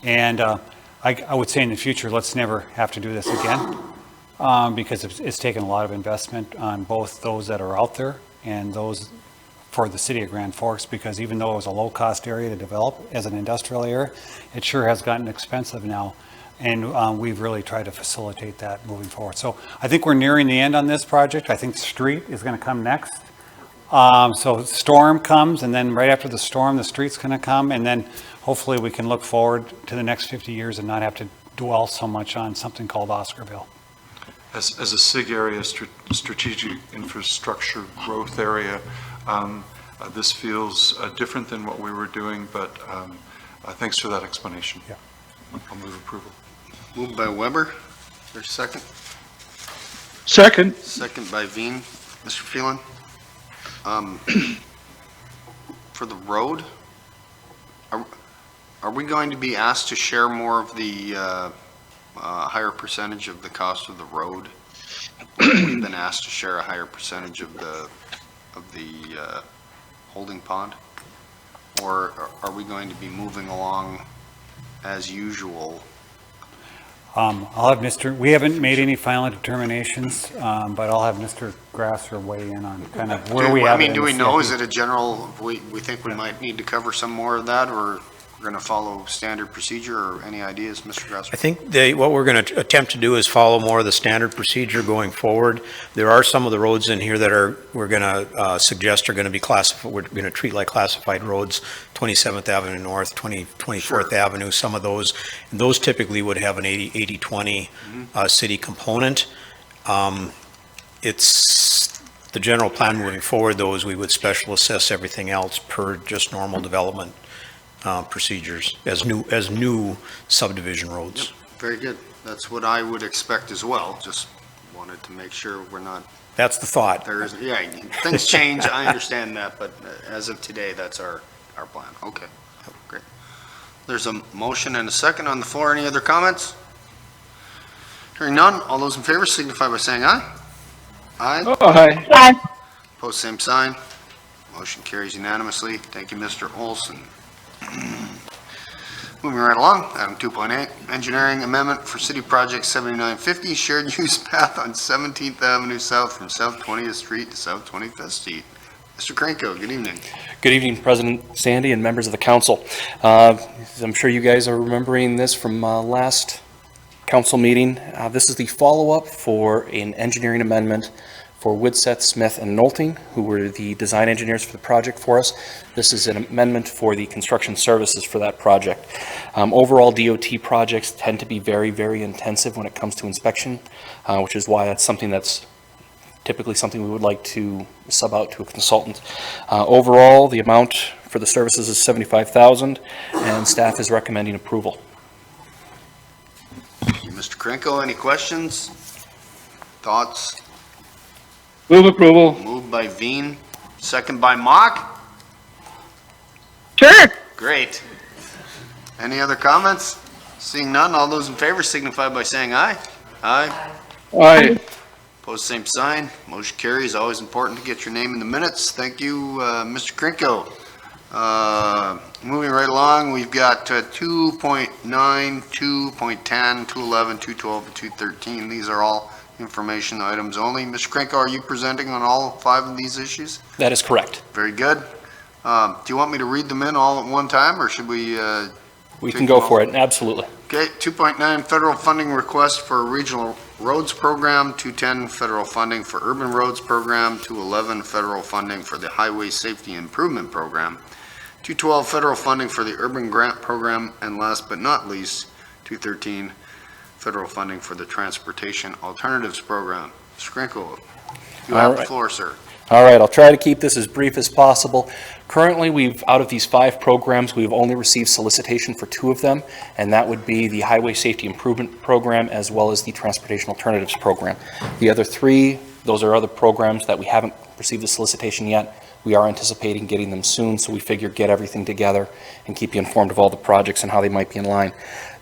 and I would say in the future, let's never have to do this again. Because it's taken a lot of investment on both those that are out there and those for the city of Grand Forks, because even though it was a low-cost area to develop as an industrial area, it sure has gotten expensive now, and we've really tried to facilitate that moving forward. So I think we're nearing the end on this project. I think the street is going to come next. So storm comes, and then right after the storm, the street's going to come, and then hopefully we can look forward to the next 50 years and not have to dwell so much on something called Oscarville. As a SIG area, strategic infrastructure growth area, this feels different than what we were doing, but thanks for that explanation. Yeah. I'll move approval. Moved by Weber. There's a second. Second. Second by Veen. Mr. Phelan, for the road, are we going to be asked to share more of the higher percentage of the cost of the road? We've been asked to share a higher percentage of the holding pond, or are we going to be moving along as usual? I'll have we haven't made any final determinations, but I'll have Mr. Grasser weigh in on kind of where we have. Do we know? Is it a general? We think we might need to cover some more of that, or we're going to follow standard procedure, or any ideas, Mr. Grasser? I think what we're going to attempt to do is follow more of the standard procedure going forward. There are some of the roads in here that we're going to suggest are going to be classified, we're going to treat like classified roads, 27th Avenue North, 24th Avenue, some of those. And those typically would have an 80-20 city component. It's the general plan moving forward, though, is we would special assess everything else per just normal development procedures as new subdivision roads. Yep, very good. That's what I would expect as well. Just wanted to make sure we're not. That's the thought. Yeah, things change. I understand that, but as of today, that's our plan. Okay, great. There's a motion and a second on the floor. Any other comments? Hearing none, all those in favor signify by saying aye. Aye. Aye. Aye. Opposed, same sign. Motion carries unanimously. Thank you, Mr. Olson. Moving right along, item 2.8, engineering amendment for City Project 7950, shared use path on 17th Avenue South from South 20th Street to South 25th Street. Mr. Kranko, good evening. Good evening, President Sandy and members of the council. I'm sure you guys are remembering this from last council meeting. This is the follow-up for an engineering amendment for Woodset, Smith, and Nolting, who were the design engineers for the project for us. This is an amendment for the construction services for that project. Overall, DOT projects tend to be very, very intensive when it comes to inspection, which is why that's something that's typically something we would like to sub out to a consultant. Overall, the amount for the services is $75,000, and staff is recommending approval. Thank you, Mr. Kranko. Any questions? Thoughts? Move approval. Moved by Veen, second by Mock. Sure. Great. Any other comments? Seeing none, all those in favor signify by saying aye. Aye. Aye. Opposed, same sign. Motion carries. Always important to get your name in the minutes. Thank you, Mr. Krinko. Moving right along, we've got 2.9, 2.10, 2.11, 2.12, and 2.13. These are all information items only. Mr. Krinko, are you presenting on all 5 of these issues? That is correct. Very good. Do you want me to read them in all at one time, or should we? We can go for it, absolutely. Okay, 2.9, federal funding request for regional roads program, 2.10, federal funding for urban roads program, 2.11, federal funding for the highway safety improvement program, 2.12, federal funding for the urban grant program, and last but not least, 2.13, federal funding for the transportation alternatives program. Mr. Krinko, you have the floor, sir. All right, I'll try to keep this as brief as possible. Currently, out of these 5 programs, we've only received solicitation for 2 of them, and that would be the Highway Safety Improvement Program as well as the Transportation Alternatives Program. The other 3, those are other programs that we haven't received the solicitation yet. We are anticipating getting them soon, so we figure get everything together and keep you informed of all the projects and how they might be in line.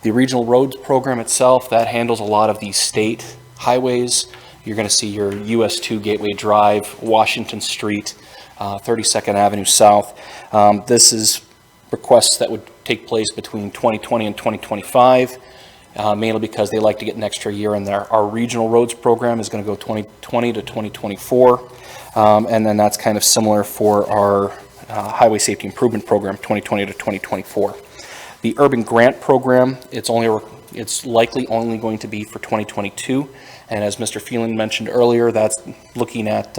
The Regional Roads Program itself, that handles a lot of these state highways. You're going to see your US 2 Gateway Drive, Washington Street, 32nd Avenue South. This is requests that would take place between 2020 and 2025, mainly because they like to get an extra year in there. Our Regional Roads Program is going to go 2020 to 2024, and then that's kind of similar for our Highway Safety Improvement Program, 2020 to 2024. The Urban Grant Program, it's likely only going to be for 2022. And as Mr. Phelan mentioned earlier, that's looking at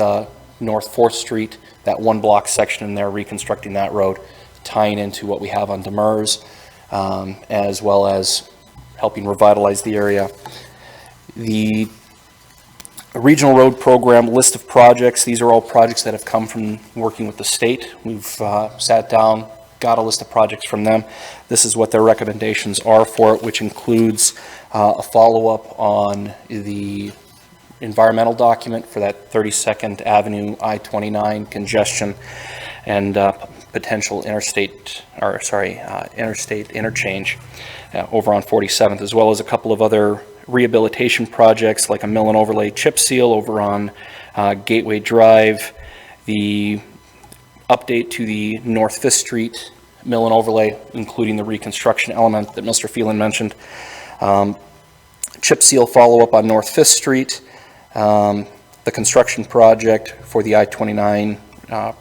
North 4th Street, that 1 block section in there, reconstructing that road, tying into what we have on Demers, as well as helping revitalize the area. The Regional Road Program list of projects, these are all projects that have come from working with the state. We've sat down, got a list of projects from them. This is what their recommendations are for it, which includes a follow-up on the environmental document for that 32nd Avenue I-29 congestion and potential interstate interchange over on 47th, as well as a couple of other rehabilitation projects like a mill and overlay chip seal over on Gateway Drive, the update to the North 5th Street mill and overlay, including the reconstruction element that Mr. Phelan mentioned, chip seal follow-up on North 5th Street, the construction project for the I-29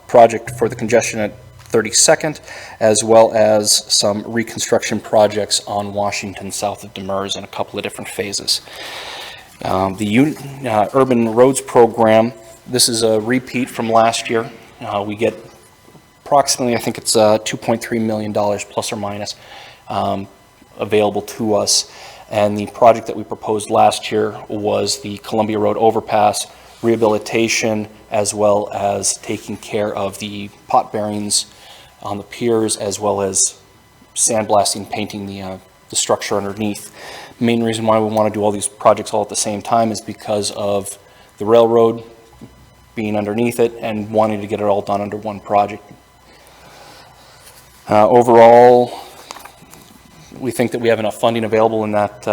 project for the congestion at 32nd, as well as some reconstruction projects on Washington south of Demers in a couple of different phases. The Urban Roads Program, this is a repeat from last year. We get approximately, I think it's $2.3 million plus or minus available to us. And the project that we proposed last year was the Columbia Road overpass rehabilitation, as well as taking care of the pot bearings on the piers, as well as sandblasting, painting the structure underneath. Main reason why we want to do all these projects all at the same time is because of the railroad being underneath it and wanting to get it all done under one project. Overall, we think that we have enough funding available in that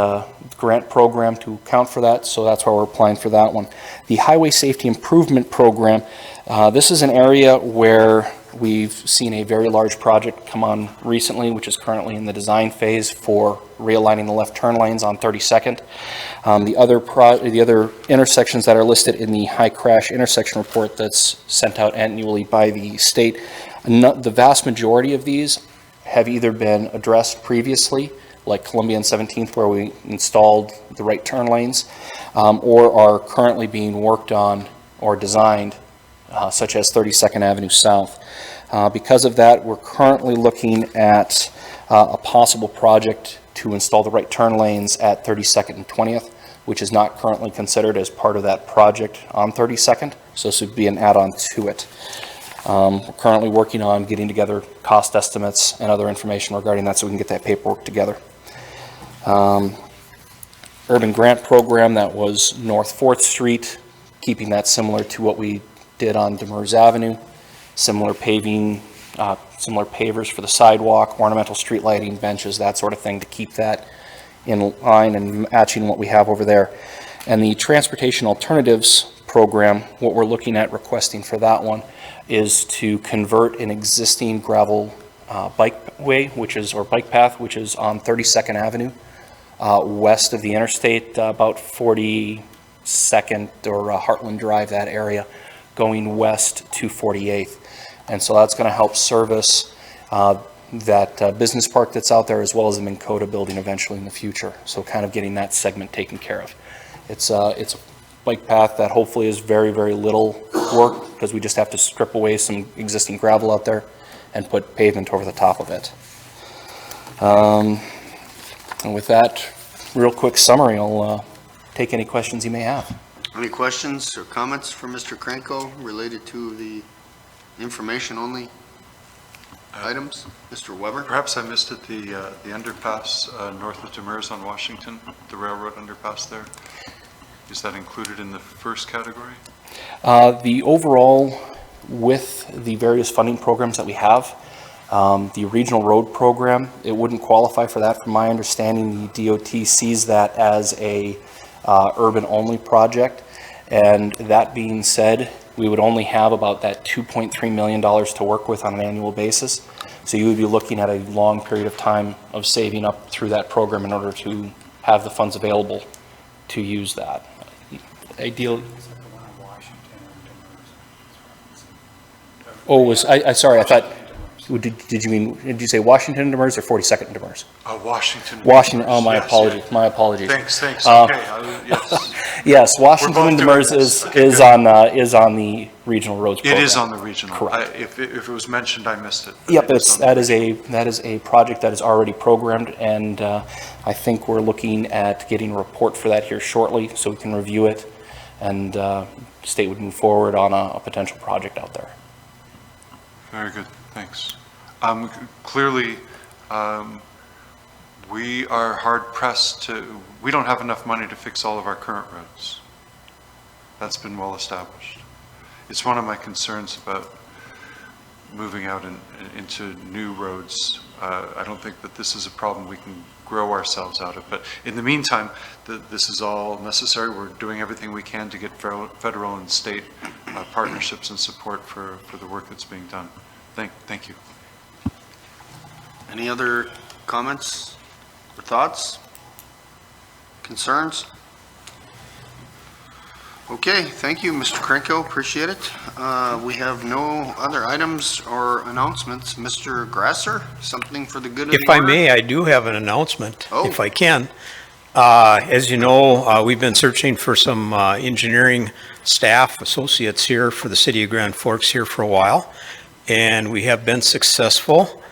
grant program to account for that, so that's why we're applying for that one. The Highway Safety Improvement Program, this is an area where we've seen a very large project come on recently, which is currently in the design phase for realigning the left turn lanes on 32nd. The other intersections that are listed in the high crash intersection report that's sent out annually by the state, the vast majority of these have either been addressed previously, like Columbia and 17th, where we installed the right turn lanes, or are currently being worked on or designed, such as 32nd Avenue South. Because of that, we're currently looking at a possible project to install the right turn lanes at 32nd and 20th, which is not currently considered as part of that project on 32nd, so this would be an add-on to it. We're currently working on getting together cost estimates and other information regarding that so we can get that paperwork together. Urban Grant Program, that was North 4th Street, keeping that similar to what we did on Demers Avenue. Similar paving, similar pavers for the sidewalk, ornamental street lighting, benches, that sort of thing, to keep that in line and matching what we have over there. And the Transportation Alternatives Program, what we're looking at requesting for that one is to convert an existing gravel bikeway, or bike path, which is on 32nd Avenue, west of the interstate, about 42nd or Heartland Drive, that area, going west to 48th. And so that's going to help service that business park that's out there, as well as the Minn Kota building eventually in the future. So kind of getting that segment taken care of. It's a bike path that hopefully is very, very little work, because we just have to strip away some existing gravel out there and put pavement over the top of it. And with that real quick summary, I'll take any questions you may have. Any questions or comments for Mr. Kranko related to the information-only items? Mr. Weber? Perhaps I missed it, the underpass north of Demers on Washington, the railroad underpass there. Is that included in the first category? The overall, with the various funding programs that we have, the regional road program, it wouldn't qualify for that. From my understanding, the DOT sees that as a urban-only project. And that being said, we would only have about that $2.3 million to work with on an annual basis. So you would be looking at a long period of time of saving up through that program in order to have the funds available to use that. Ideally. Oh, sorry, I thought, did you say Washington and Demers or 42nd and Demers? Washington. Washington, oh, my yes, apologies, yes. my apologies. Thanks, okay, yes. Yes, Washington and Demers is on the regional roads program. It is on the regional. Correct. If it was mentioned, I missed it. Yep, that is a project that is already programmed, and I think we're looking at getting a report for that here shortly, so we can review it, and state would move forward on a potential project out there. Very good, thanks. Clearly, we are hard pressed we don't have enough money to fix all of our current roads. That's been well established. It's one of my concerns about moving out into new roads. I don't think that this is a problem we can grow ourselves out of, but in the meantime, this is all necessary. We're doing everything we can to get federal and state partnerships and support for the work that's being done. Thank you. Any other comments or thoughts? Concerns? Okay, thank you, Mr. Krenko, appreciate it. We have no other items or announcements. Mr. Grasser, something for the good of the If I order? may, I do have an announcement, Oh. if I can. As you know, we've been searching for some engineering staff, associates here for the city of Grand Forks here for a while, and we have been successful.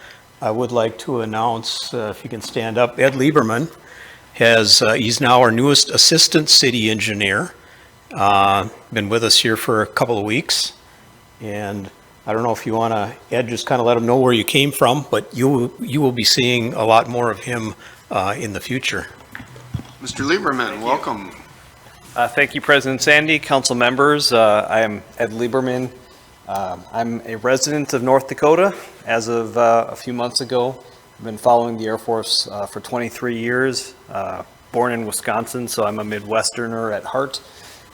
I would like to announce, if you can stand up, Ed Lieberman he's now our newest assistant city engineer. Been with us here for a couple of weeks, and I don't know if you want to, Ed, just kind of let him know where you came from, but you will be seeing a lot more of him in the future. Mr. Lieberman, welcome. Thank you, President Sandy, council members. I am Ed Lieberman. I'm a resident of North Dakota as of a few months ago. I've been following the Air Force for 23 years, born in Wisconsin, so I'm a Midwesterner at heart.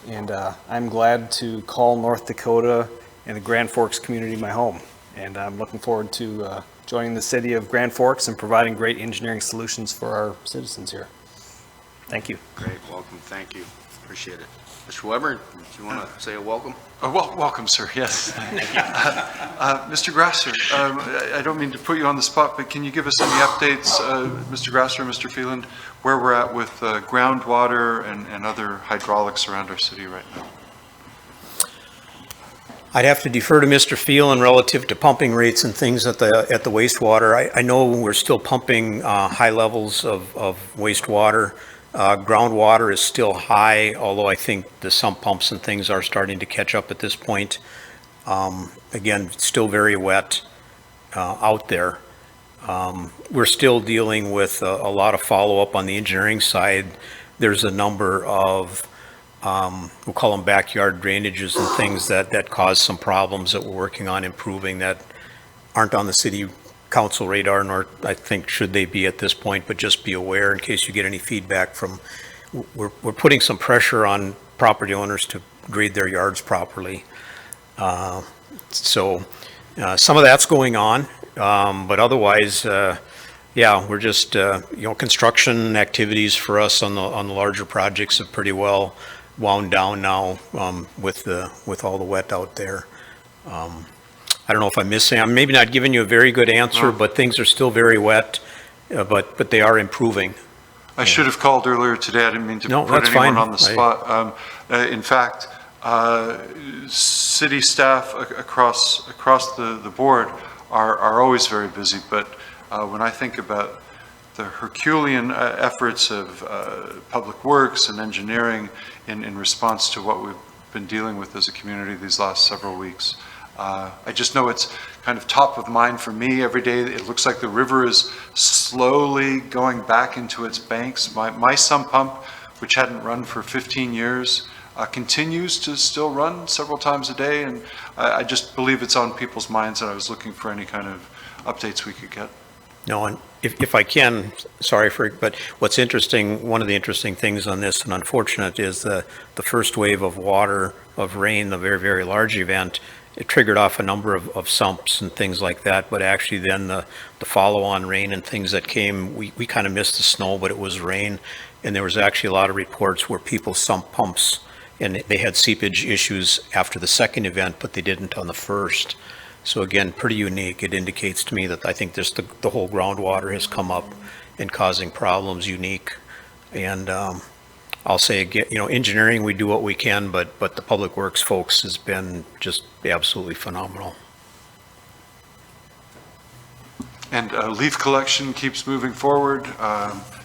And I'm glad to call North Dakota and the Grand Forks community my home. And I'm looking forward to joining the city of Grand Forks and providing great engineering solutions for our citizens here. Thank you. Great, welcome, thank you, appreciate it. Mr. Weber, do you want to say a welcome? Welcome, sir, yes. Mr. Grasser, I don't mean to put you on the spot, but can you give us any updates, Mr. Grasser, Mr. Phelan, where we're at with groundwater and other hydraulics around our city right now? I'd have to defer to Mr. Phelan relative to pumping rates and things at the wastewater. I know we're still pumping high levels of wastewater. Groundwater is still high, although I think the sump pumps and things are starting to catch up at this point. Again, still very wet out there. We're still dealing with a lot of follow-up on the engineering side. There's a number of, we'll call them backyard drainages and things that cause some problems that we're working on improving that aren't on the city council radar, nor I think should they be at this point, but just be aware in case you get any feedback from, we're putting some pressure on property owners to grade their yards properly. So some of that's going on, but otherwise, yeah, we're just, construction activities for us on the larger projects have pretty well wound down now with all the wet out there. I don't know if I'm missing, I'm maybe not giving you a very good answer, but things are still very wet, but they are improving. I should have called earlier today. I didn't mean to put anyone on the spot. In fact, city staff across the board are always very busy, but when I think about the Herculean efforts of public works and engineering in response to what we've been dealing with as a community these last several weeks, I just know it's kind of top of mind for me every day. It looks like the river is slowly going back into its banks. My sump pump, which hadn't run for 15 years, continues to still run several times a day, and I just believe it's on people's minds, and I was looking for any kind of updates we could get. No, and if I can, sorry but what's interesting, one of the interesting things on this and unfortunate is the first wave of water, of rain, the very, very large event, it triggered off a number of sumps and things like that, but actually then the follow-on rain and things that came, we kind of missed the snow, but it was rain, and there was actually a lot of reports where people sump pumps, and they had seepage issues after the second event, but they didn't on the first. So again, pretty unique. It indicates to me that I think this the whole groundwater has come up and causing problems unique. And I'll say again, engineering, we do what we can, but the public works folks has been just absolutely phenomenal. And leaf collection keeps moving forward,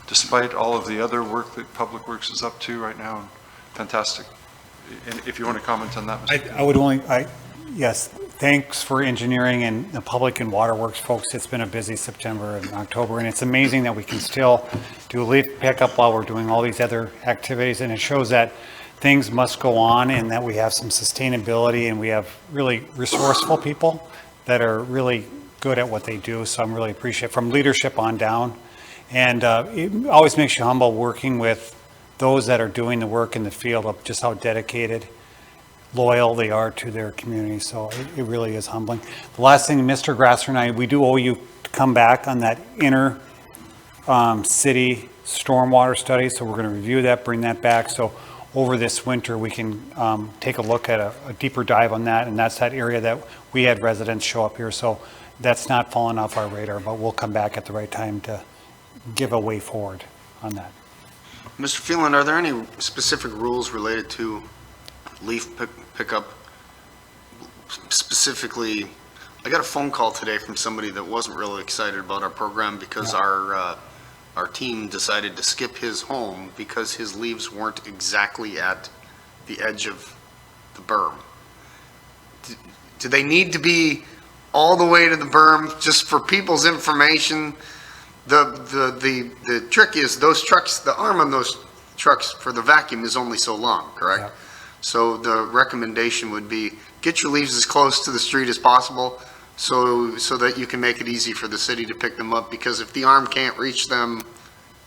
despite all of the other work that Public Works is up to right now. Fantastic. And if you want to comment on that, Mr. Yes, thanks for engineering and the public and waterworks folks. It's been a busy September and October, and it's amazing that we can still do a leaf pickup while we're doing all these other activities, and it shows that things must go on and that we have some sustainability and we have really resourceful people that are really good at what they do. So I'm really appreciative from leadership on down, and it always makes you humble working with those that are doing the work in the field of just how dedicated, loyal they are to their community. So it really is humbling. The last thing, Mr. Grasser and I, we do owe you to come back on that inner city stormwater study. So we're going to review that, bring that back. So over this winter, we can take a look at a deeper dive on that, and that's that area that we had residents show up here, so that's not fallen off our radar, but we'll come back at the right time to give a way forward on that. Mr. Phelan, are there any specific rules related to leaf pickup? Specifically, I got a phone call today from somebody that wasn't really excited about our program because our team decided to skip his home because his leaves weren't exactly at the edge of the berm. Do they need to be all the way to the berm? Just for people's information, the trick is those trucks, the arm on those trucks for the vacuum is only so long, correct? Yeah. So the recommendation would be get your leaves as close to the street as possible so that you can make it easy for the city to pick them up, because if the arm can't reach them,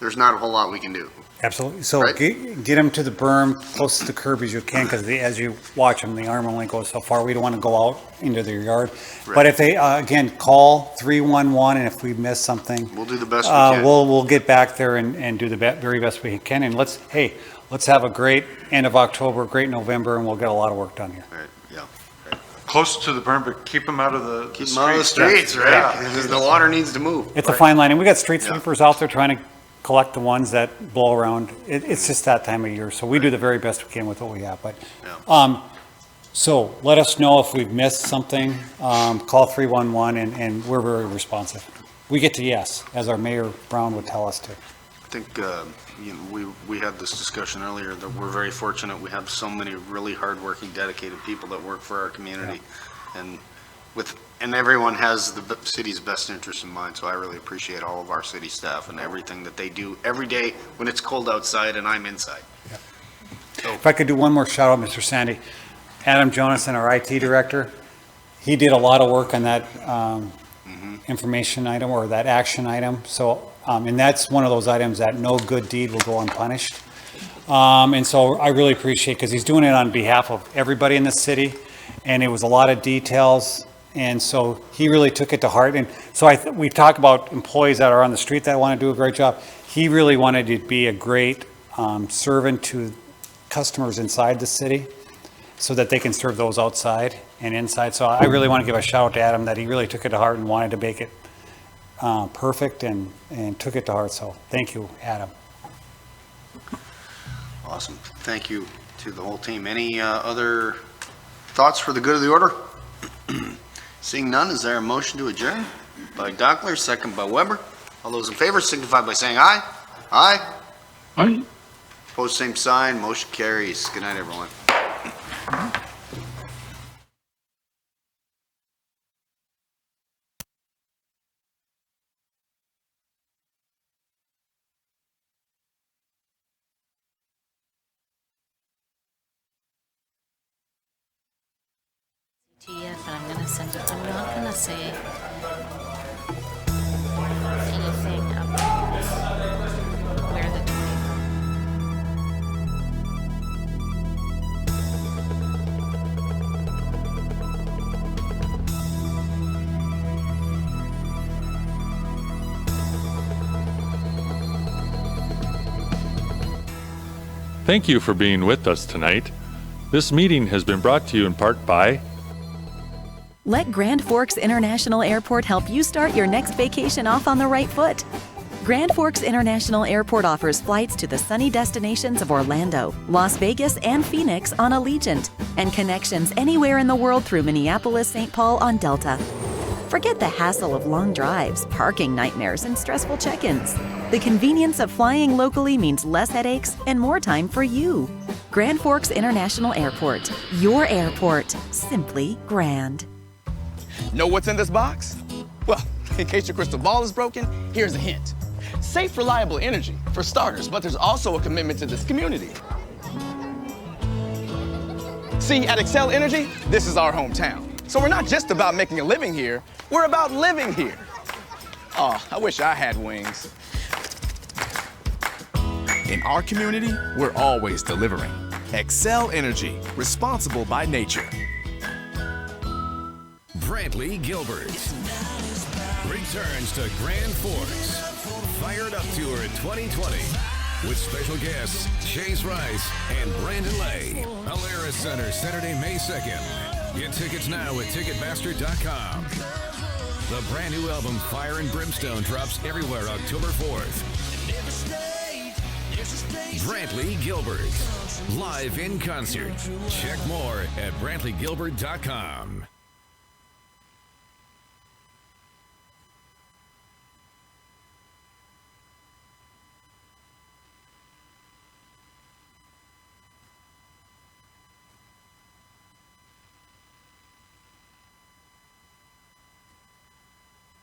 there's not a whole lot we can do. Absolutely. So Right. get them to the berm, close to the curb as you can, because as you watch them, the arm only goes so far. We don't want to go out into their yard. Right. But if they, again, call 311, and if we miss something, We'll do the best we can. we'll get back there and do the very best we can. And let's have a great end of October, great November, and we'll get a lot of work done here. Right, yeah. Close to the berm, but keep them out of the Keep them out of the streets, right? Yeah. Because the water needs to move. It's a fine line, and we got street sweepers out there trying to collect the ones that blow around. It's just that time of year, so we do the very best we can with what we have. But so let us know if we've missed something. Call 311, and we're very responsive. We get to yes, as our Mayor Brown would tell us to. I think we had this discussion earlier that we're very fortunate. We have so many really hardworking, dedicated people that work for our community, and everyone has the city's best interest in mind. So I really appreciate all of our city staff and everything that they do every day when it's cold outside and I'm inside. If I could do one more shout out, Mr. Sandy, Adam Jonas, our IT director, he did a lot of work on that information item or that action item. So, and that's one of those items that no good deed will go unpunished. And so I really appreciate, because he's doing it on behalf of everybody in the city, and it was a lot of details. And so he really took it to heart. And so we talk about employees that are on the street that want to do a great job. He really wanted to be a great servant to customers inside the city so that they can serve those outside and inside. So I really want to give a shout out to Adam that he really took it to heart and wanted to make it perfect and took it to heart. So thank you, Adam. Awesome. Thank you to the whole team. Any other thoughts for the good of the order? Seeing none, is there a motion to adjourn? By Dockler, second by Weber. All those in favor signify by saying aye. Aye. Aye. Opposed, same sign. Motion carries. Good night, everyone. But I'm gonna send it. I'm not gonna say anything about where the Thank you for being with us tonight. This meeting has been brought to you in part by Let Grand Forks International Airport help you start your next vacation off on the right foot. Grand Forks International Airport offers flights to the sunny destinations of Orlando, Las Vegas, and Phoenix on Allegiant, and connections anywhere in the world through Minneapolis-St. Paul on Delta. Forget the hassle of long drives, parking nightmares, and stressful check-ins. The convenience of flying locally means less headaches and more time for you. Grand Forks International Airport, your airport, simply grand. Know what's in this box? Well, in case your crystal ball is broken, here's a hint. Safe, reliable energy, for starters, but there's also a commitment to this community. See, at Xcel Energy, this is our hometown. So we're not just about making a living here, we're about living here. Oh, I wish I had wings. In our community, we're always delivering. Xcel Energy, responsible by nature. Brantley Gilbert returns to Grand Forks. Fired Up Tour 2020 with special guests Chase Rice and Brandon Lay. Alara Center, Saturday, May 2nd. Get tickets now at Ticketmaster.com. The brand new album Fire and Brimstone drops everywhere October 4th. Brantley Gilbert, live in concert. Check more at BrantleyGilbert.com.